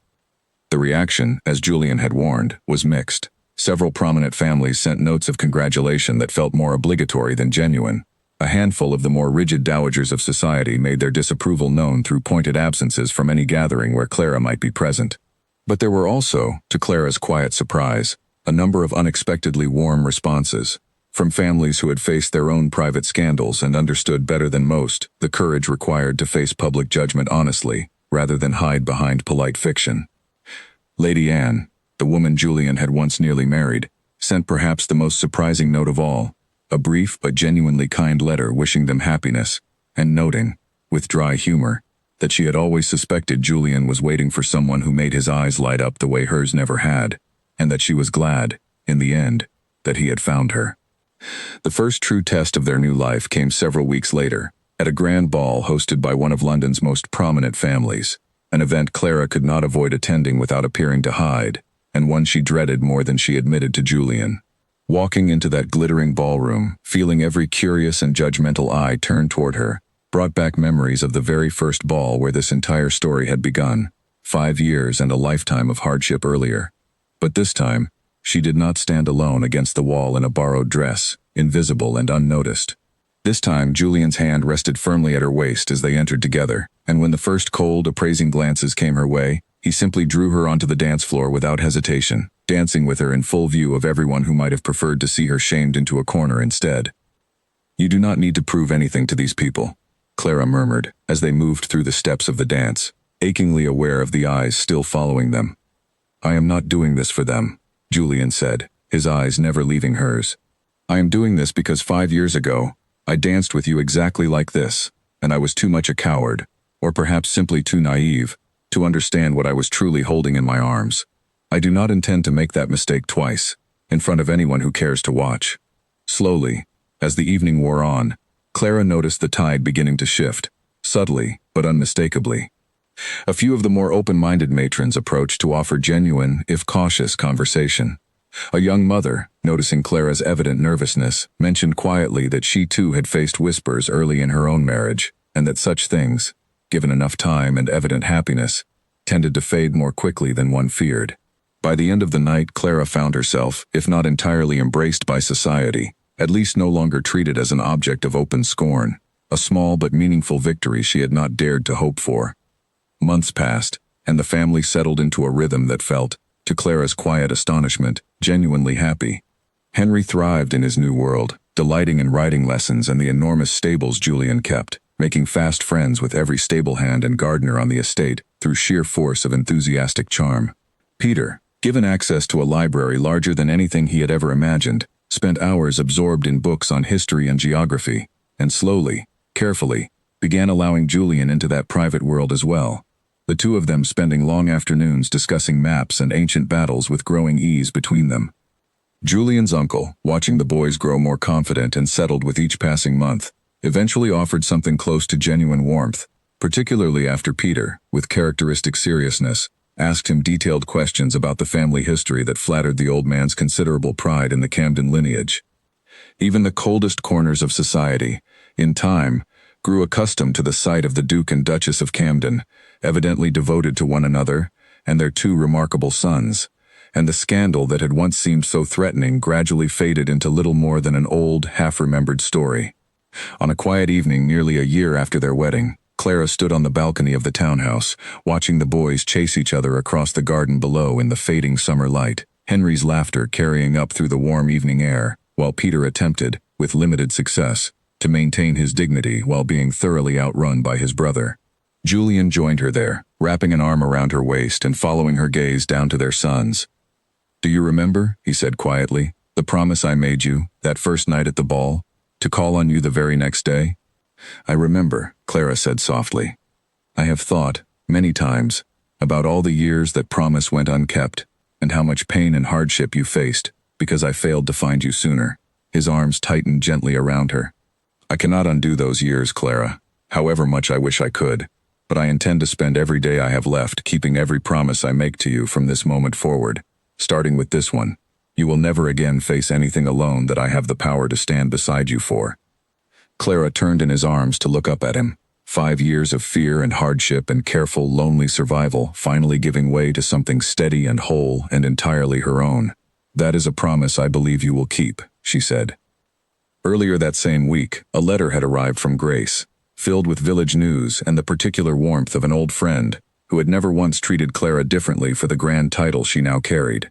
The reaction, as Julian had warned, was mixed. Several prominent families sent notes of congratulation that felt more obligatory than genuine. A handful of the more rigid dowagers of society made their disapproval known through pointed absences from any gathering where Clara might be present. But there were also, to Clara's quiet surprise, a number of unexpectedly warm responses. From families who had faced their own private scandals and understood better than most the courage required to face public judgment honestly, rather than hide behind polite fiction. Lady Anne, the woman Julian had once nearly married, sent perhaps the most surprising note of all, a brief but genuinely kind letter wishing them happiness, and noting, with dry humor, that she had always suspected Julian was waiting for someone who made his eyes light up the way hers never had, and that she was glad, in the end, that he had found her. The first true test of their new life came several weeks later, at a grand ball hosted by one of London's most prominent families, an event Clara could not avoid attending without appearing to hide, and one she dreaded more than she admitted to Julian. Walking into that glittering ballroom, feeling every curious and judgmental eye turned toward her, brought back memories of the very first ball where this entire story had begun, 5 years and a lifetime of hardship earlier. But this time, she did not stand alone against the wall in a borrowed dress, invisible and unnoticed. This time, Julian's hand rested firmly at her waist as they entered together, and when the first cold, appraising glances came her way, he simply drew her onto the dance floor without hesitation, dancing with her in full view of everyone who might have preferred to see her shamed into a corner instead. "You do not need to prove anything to these people," Clara murmured as they moved through the steps of the dance, achingly aware of the eyes still following them. "I am not doing this for them," Julian said, his eyes never leaving hers. "I am doing this because 5 years ago, I danced with you exactly like this, and I was too much a coward, or perhaps simply too naive, to understand what I was truly holding in my arms. I do not intend to make that mistake twice, in front of anyone who cares to watch." Slowly, as the evening wore on, Clara noticed the tide beginning to shift, subtly but unmistakably. A few of the more open-minded matrons approached to offer genuine, if cautious, conversation. A young mother, noticing Clara's evident nervousness, mentioned quietly that she too had faced whispers early in her own marriage, and that such things, given enough time and evident happiness, tended to fade more quickly than one feared. By the end of the night, Clara found herself, if not entirely embraced by society, at least no longer treated as an object of open scorn, a small but meaningful victory she had not dared to hope for. Months passed, and the family settled into a rhythm that felt, to Clara's quiet astonishment, genuinely happy. Henry thrived in his new world, delighting in riding lessons and the enormous stables Julian kept, making fast friends with every stable hand and gardener on the estate through sheer force of enthusiastic charm. Peter, given access to a library larger than anything he had ever imagined, spent hours absorbed in books on history and geography, and slowly, carefully, began allowing Julian into that private world as well, the two of them spending long afternoons discussing maps and ancient battles with growing ease between them. Julian's uncle, watching the boys grow more confident and settled with each passing month, eventually offered something close to genuine warmth, particularly after Peter, with characteristic seriousness, asked him detailed questions about the family history that flattered the old man's considerable pride in the Camden lineage. Even the coldest corners of society, in time, grew accustomed to the sight of the Duke and Duchess of Camden, evidently devoted to one another and their 2 remarkable sons, and the scandal that had once seemed so threatening gradually faded into little more than an old, half-remembered story. On a quiet evening nearly a year after their wedding, Clara stood on the balcony of the townhouse, watching the boys chase each other across the garden below in the fading summer light, Henry's laughter carrying up through the warm evening air, while Peter attempted, with limited success, to maintain his dignity while being thoroughly outrun by his brother. Julian joined her there, wrapping an arm around her waist and following her gaze down to their sons. "Do you remember," he said quietly, "the promise I made you, that first night at the ball, to call on you the very next day?" "I remember," Clara said softly. "I have thought, many times, about all the years that promise went unkept, and how much pain and hardship you faced, because I failed to find you sooner." His arms tightened gently around her. "I cannot undo those years, Clara, however much I wish I could, but I intend to spend every day I have left keeping every promise I make to you from this moment forward, starting with this one. You will never again face anything alone that I have the power to stand beside you for." Clara turned in his arms to look up at him, 5 years of fear and hardship and careful, lonely survival finally giving way to something steady and whole and entirely her own. "That is a promise I believe you will keep," she said. Earlier that same week, a letter had arrived from Grace, filled with village news and the particular warmth of an old friend who had never once treated Clara differently for the grand title she now carried.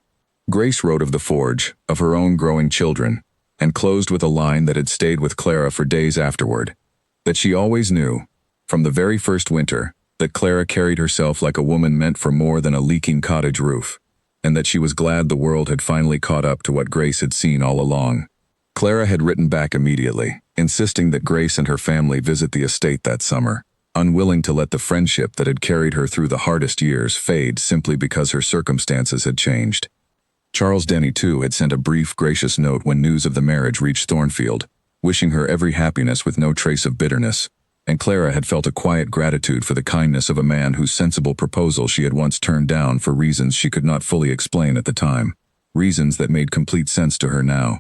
Grace wrote of the forge, of her own growing children, and closed with a line that had stayed with Clara for days afterward, that she always knew, from the very first winter, that Clara carried herself like a woman meant for more than a leaking cottage roof, and that she was glad the world had finally caught up to what Grace had seen all along. Clara had written back immediately, insisting that Grace and her family visit the estate that summer, unwilling to let the friendship that had carried her through the hardest years fade simply because her circumstances had changed. Charles Denny, too, had sent a brief, gracious note when news of the marriage reached Thornfield, wishing her every happiness with no trace of bitterness, and Clara had felt a quiet gratitude for the kindness of a man whose sensible proposal she had once turned down for reasons she could not fully explain at the time, reasons that made complete sense to her now.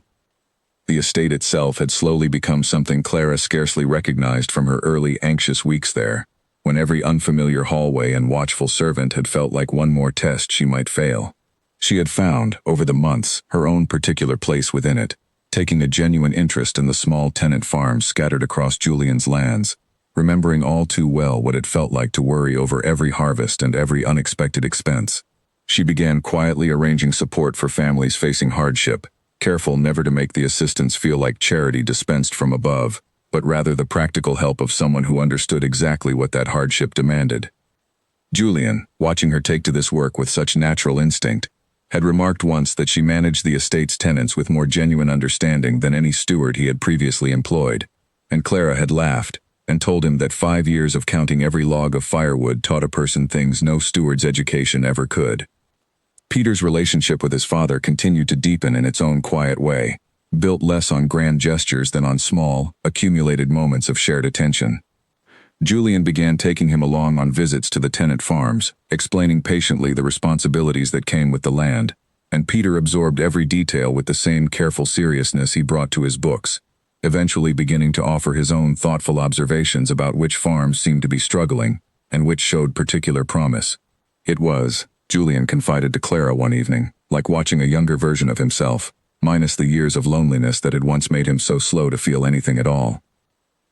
The estate itself had slowly become something Clara scarcely recognized from her early anxious weeks there, when every unfamiliar hallway and watchful servant had felt like one more test she might fail. She had found, over the months, her own particular place within it, taking a genuine interest in the small tenant farms scattered across Julian's lands, remembering all too well what it felt like to worry over every harvest and every unexpected expense. She began quietly arranging support for families facing hardship, careful never to make the assistance feel like charity dispensed from above, but rather the practical help of someone who understood exactly what that hardship demanded. Julian, watching her take to this work with such natural instinct, had remarked once that she managed the estate's tenants with more genuine understanding than any steward he had previously employed, and Clara had laughed and told him that 5 years of counting every log of firewood taught a person things no steward's education ever could. Peter's relationship with his father continued to deepen in its own quiet way, built less on grand gestures than on small, accumulated moments of shared attention. Julian began taking him along on visits to the tenant farms, explaining patiently the responsibilities that came with the land, and Peter absorbed every detail with the same careful seriousness he brought to his books, eventually beginning to offer his own thoughtful observations about which farms seemed to be struggling and which showed particular promise. It was, Julian confided to Clara one evening, like watching a younger version of himself, minus the years of loneliness that had once made him so slow to feel anything at all.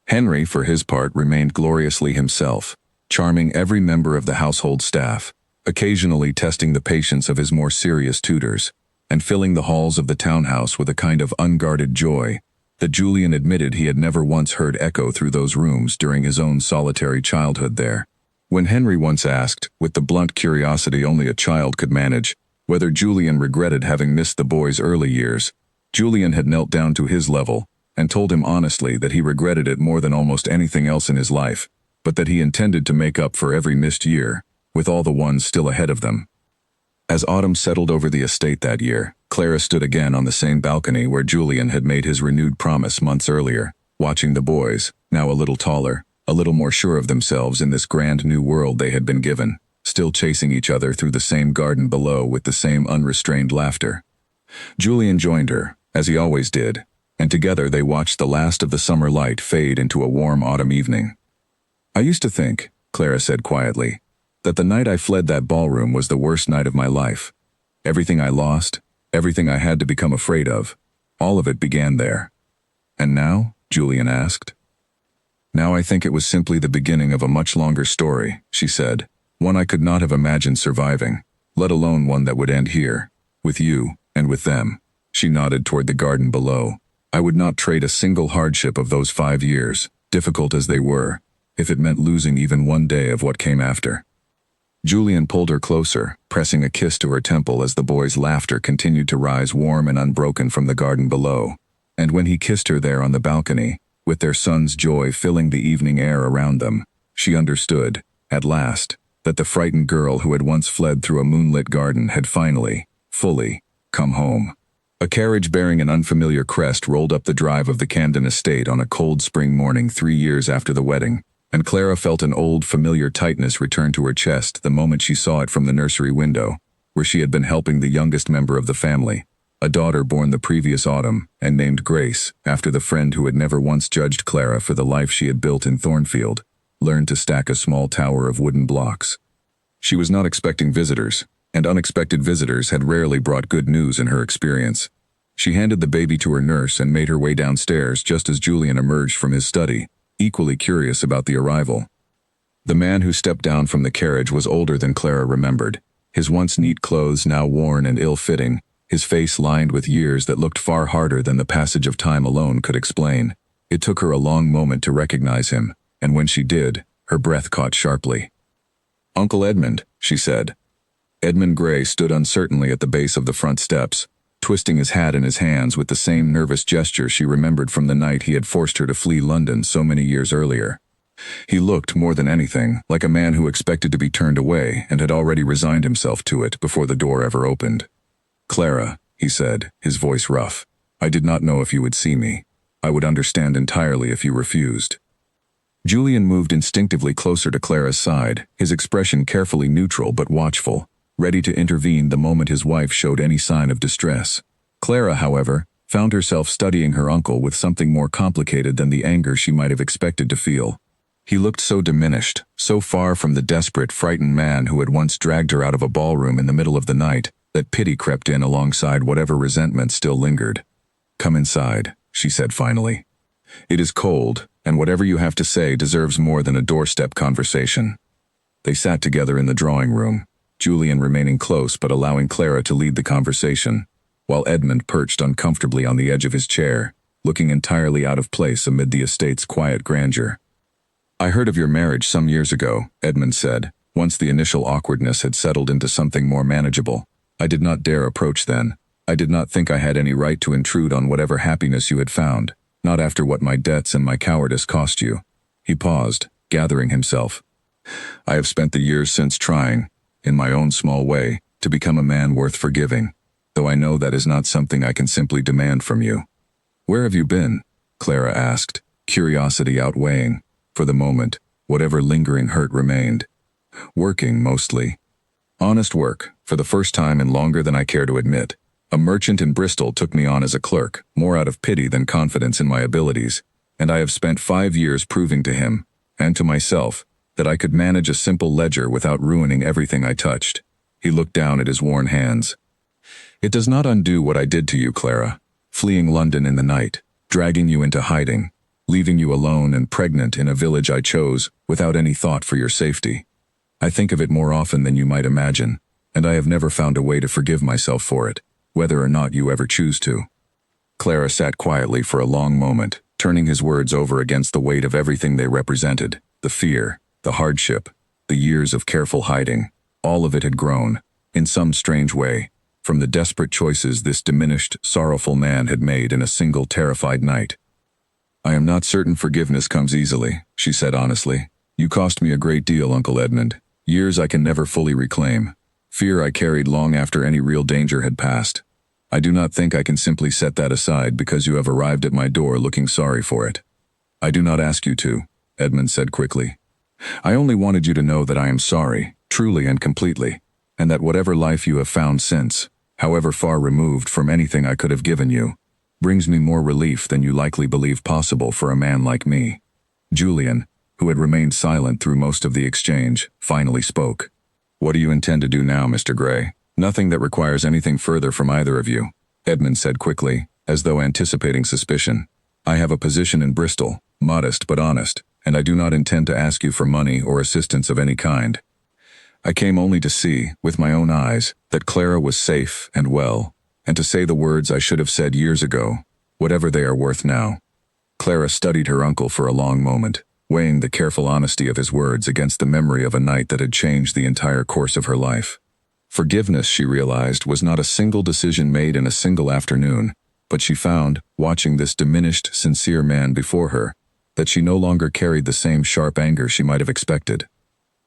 Henry, for his part, remained gloriously himself, charming every member of the household staff, occasionally testing the patience of his more serious tutors, and filling the halls of the townhouse with a kind of unguarded joy that Julian admitted he had never once heard echo through those rooms during his own solitary childhood there. When Henry once asked, with the blunt curiosity only a child could manage, whether Julian regretted having missed the boy's early years, Julian had knelt down to his level and told him honestly that he regretted it more than almost anything else in his life, but that he intended to make up for every missed year, with all the ones still ahead of them. As autumn settled over the estate that year, Clara stood again on the same balcony where Julian had made his renewed promise months earlier, watching the boys, now a little taller, a little more sure of themselves in this grand new world they had been given, still chasing each other through the same garden below with the same unrestrained laughter. Julian joined her, as he always did, and together they watched the last of the summer light fade into a warm autumn evening. "I used to think," Clara said quietly, "that the night I fled that ballroom was the worst night of my life. Everything I lost, everything I had to become afraid of, all of it began there." "And now?" Julian asked. "Now I think it was simply the beginning of a much longer story," she said, "one I could not have imagined surviving, let alone one that would end here, with you, and with them." She nodded toward the garden below. "I would not trade a single hardship of those 5 years, difficult as they were, if it meant losing even one day of what came after." Julian pulled her closer, pressing a kiss to her temple as the boys' laughter continued to rise warm and unbroken from the garden below, and when he kissed her there on the balcony, with their son's joy filling the evening air around them, she understood, at last, that the frightened girl who had once fled through a moonlit garden had finally, fully, come home. A carriage bearing an unfamiliar crest rolled up the drive of the Camden estate on a cold spring morning 3 years after the wedding, and Clara felt an old, familiar tightness return to her chest the moment she saw it from the nursery window, where she had been helping the youngest member of the family, a daughter born the previous autumn and named Grace, after the friend who had never once judged Clara for the life she had built in Thornfield, learned to stack a small tower of wooden blocks. She was not expecting visitors, and unexpected visitors had rarely brought good news in her experience. She handed the baby to her nurse and made her way downstairs just as Julian emerged from his study, equally curious about the arrival. The man who stepped down from the carriage was older than Clara remembered, his once neat clothes now worn and ill-fitting, his face lined with years that looked far harder than the passage of time alone could explain. It took her a long moment to recognize him, and when she did, her breath caught sharply. "Uncle Edmund," she said. Edmund Gray stood uncertainly at the base of the front steps, twisting his hat in his hands with the same nervous gesture she remembered from the night he had forced her to flee London so many years earlier. He looked, more than anything, like a man who expected to be turned away and had already resigned himself to it before the door ever opened. "Clara," he said, his voice rough, "I did not know if you would see me. I would understand entirely if you refused." Julian moved instinctively closer to Clara's side, his expression carefully neutral but watchful, ready to intervene the moment his wife showed any sign of distress. Clara, however, found herself studying her uncle with something more complicated than the anger she might have expected to feel. He looked so diminished, so far from the desperate, frightened man who had once dragged her out of a ballroom in the middle of the night, that pity crept in alongside whatever resentment still lingered. "Come inside," she said finally. "It is cold, and whatever you have to say deserves more than a doorstep conversation." They sat together in the drawing room, Julian remaining close but allowing Clara to lead the conversation, while Edmund perched uncomfortably on the edge of his chair, looking entirely out of place amid the estate's quiet grandeur. "I heard of your marriage some years ago," Edmund said, once the initial awkwardness had settled into something more manageable. "I did not dare approach then. I did not think I had any right to intrude on whatever happiness you had found, not after what my debts and my cowardice cost you." He paused, gathering himself. "I have spent the years since trying, in my own small way, to become a man worth forgiving, though I know that is not something I can simply demand from you." "Where have you been?" Clara asked, curiosity outweighing, for the moment, whatever lingering hurt remained. "Working, mostly. Honest work, for the first time in longer than I care to admit. A merchant in Bristol took me on as a clerk, more out of pity than confidence in my abilities, and I have spent 5 years proving to him, and to myself, that I could manage a simple ledger without ruining everything I touched." He looked down at his worn hands. "It does not undo what I did to you, Clara. Fleeing London in the night, dragging you into hiding, leaving you alone and pregnant in a village I chose without any thought for your safety. I think of it more often than you might imagine, and I have never found a way to forgive myself for it, whether or not you ever choose to." Clara sat quietly for a long moment, turning his words over against the weight of everything they represented, the fear, the hardship, the years of careful hiding. All of it had grown, in some strange way, from the desperate choices this diminished, sorrowful man had made in a single terrified night. "I am not certain forgiveness comes easily," she said honestly. "You cost me a great deal, Uncle Edmund. Years I can never fully reclaim. Fear I carried long after any real danger had passed. I do not think I can simply set that aside because you have arrived at my door looking sorry for it." "I do not ask you to," Edmund said quickly. "I only wanted you to know that I am sorry, truly and completely, and that whatever life you have found since, however far removed from anything I could have given you, brings me more relief than you likely believe possible for a man like me." Julian, who had remained silent through most of the exchange, finally spoke. "What do you intend to do now, Mr. Gray?" "Nothing that requires anything further from either of you," Edmund said quickly, as though anticipating suspicion. "I have a position in Bristol, modest but honest, and I do not intend to ask you for money or assistance of any kind. I came only to see, with my own eyes, that Clara was safe and well, and to say the words I should have said years ago, whatever they are worth now." Clara studied her uncle for a long moment, weighing the careful honesty of his words against the memory of a night that had changed the entire course of her life. Forgiveness, she realized, was not a single decision made in a single afternoon, but she found, watching this diminished, sincere man before her, that she no longer carried the same sharp anger she might have expected.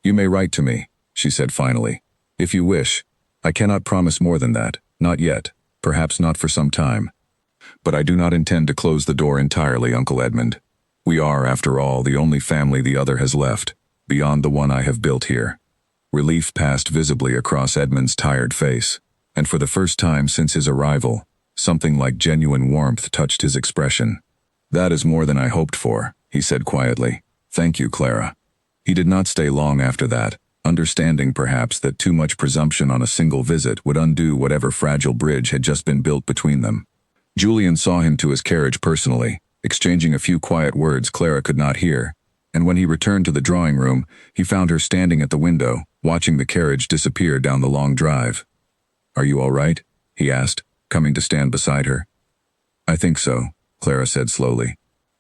"You may write to me," she said finally, "if you wish. I cannot promise more than that, not yet, perhaps not for some time. But I do not intend to close the door entirely, Uncle Edmund. We are, after all, the only family the other has left, beyond the one I have built here." Relief passed visibly across Edmund's tired face, and for the first time since his arrival, something like genuine warmth touched his expression. "That is more than I hoped for," he said quietly. "Thank you, Clara." He did not stay long after that, understanding perhaps that too much presumption on a single visit would undo whatever fragile bridge had just been built between them. Julian saw him to his carriage personally, exchanging a few quiet words Clara could not hear, and when he returned to the drawing room, he found her standing at the window, watching the carriage disappear down the long drive. "Are you all right?" he asked, coming to stand beside her. "I think so," Clara said slowly.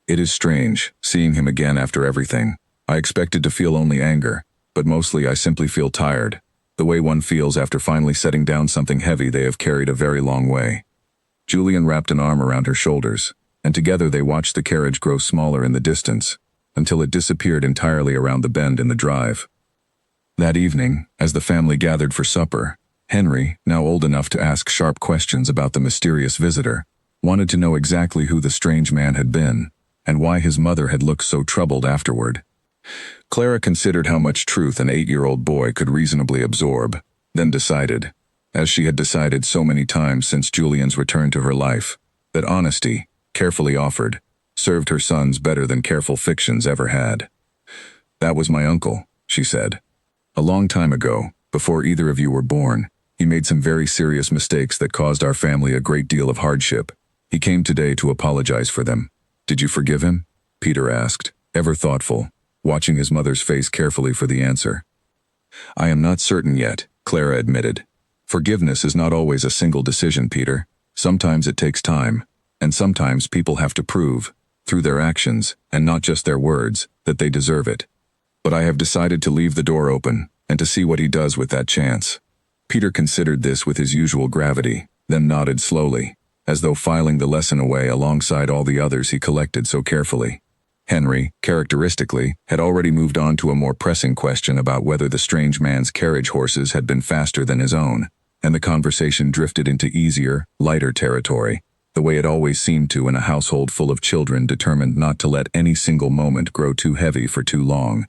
"It is strange, seeing him again after everything. I expected to feel only anger, but mostly I simply feel tired, the way one feels after finally setting down something heavy they have carried a very long way." Julian wrapped an arm around her shoulders, and together they watched the carriage grow smaller in the distance, until it disappeared entirely around the bend in the drive. That evening, as the family gathered for supper, Henry, now old enough to ask sharp questions about the mysterious visitor, wanted to know exactly who the strange man had been, and why his mother had looked so troubled afterward. Clara considered how much truth an 8-year-old boy could reasonably absorb, then decided, as she had decided so many times since Julian's return to her life, that honesty, carefully offered, served her sons better than careful fictions ever had. "That was my uncle," she said. "A long time ago, before either of you were born, he made some very serious mistakes that caused our family a great deal of hardship. He came today to apologize for them. Did you forgive him?" Peter asked, ever thoughtful, watching his mother's face carefully for the answer. "I am not certain yet," Clara admitted. "Forgiveness is not always a single decision, Peter. Sometimes it takes time, and sometimes people have to prove, through their actions, and not just their words, that they deserve it. But I have decided to leave the door open, and to see what he does with that chance." Peter considered this with his usual gravity, then nodded slowly, as though filing the lesson away alongside all the others he collected so carefully. Henry, characteristically, had already moved on to a more pressing question about whether the strange man's carriage horses had been faster than his own, and the conversation drifted into easier, lighter territory, the way it always seemed to in a household full of children determined not to let any single moment grow too heavy for too long.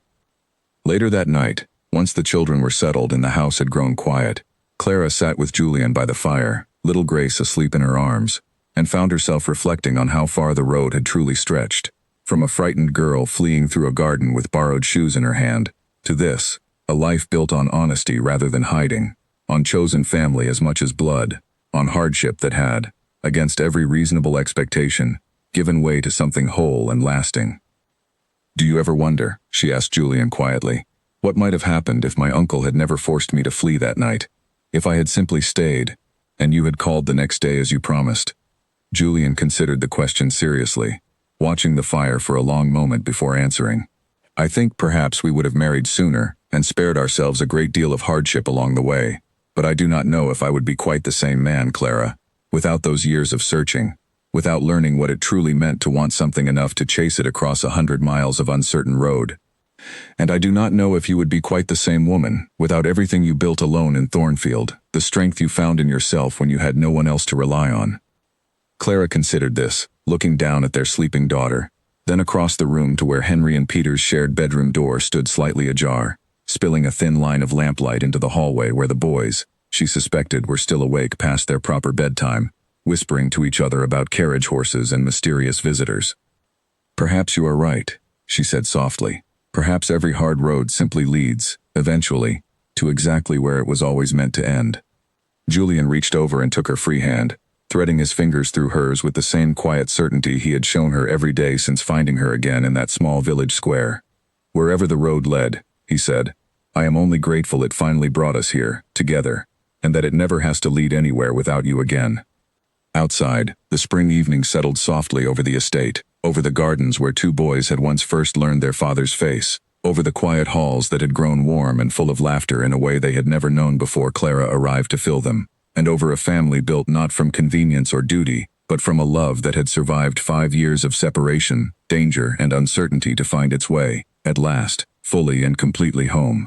Later that night, once the children were settled and the house had grown quiet, Clara sat with Julian by the fire, little Grace asleep in her arms, and found herself reflecting on how far the road had truly stretched, from a frightened girl fleeing through a garden with borrowed shoes in her hand, to this, a life built on honesty rather than hiding, on chosen family as much as blood, on hardship that had, against every reasonable expectation, given way to something whole and lasting. "Do you ever wonder," she asked Julian quietly, "what might have happened if my uncle had never forced me to flee that night? If I had simply stayed, and you had called the next day as you promised?" Julian considered the question seriously, watching the fire for a long moment before answering. "I think perhaps we would have married sooner and spared ourselves a great deal of hardship along the way, but I do not know if I would be quite the same man, Clara, without those years of searching, without learning what it truly meant to want something enough to chase it across 100 miles of uncertain road. And I do not know if you would be quite the same woman, without everything you built alone in Thornfield, the strength you found in yourself when you had no one else to rely on." Clara considered this, looking down at their sleeping daughter, then across the room to where Henry and Peter's shared bedroom door stood slightly ajar, spilling a thin line of lamplight into the hallway where the boys, she suspected, were still awake past their proper bedtime, whispering to each other about carriage horses and mysterious visitors. "Perhaps you are right," she said softly. "Perhaps every hard road simply leads, eventually, to exactly where it was always meant to end." Julian reached over and took her free hand, threading his fingers through hers with the same quiet certainty he had shown her every day since finding her again in that small village square. "Wherever the road led," he said, "I am only grateful it finally brought us here, together, and that it never has to lead anywhere without you again." Outside, the spring evening settled softly over the estate, over the gardens where two boys had once first learned their father's face, over the quiet halls that had grown warm and full of laughter in a way they had never known before Clara arrived to fill them, and over a family built not from convenience or duty, but from a love that had survived 5 years of separation, danger, and uncertainty to find its way, at last, fully and completely home.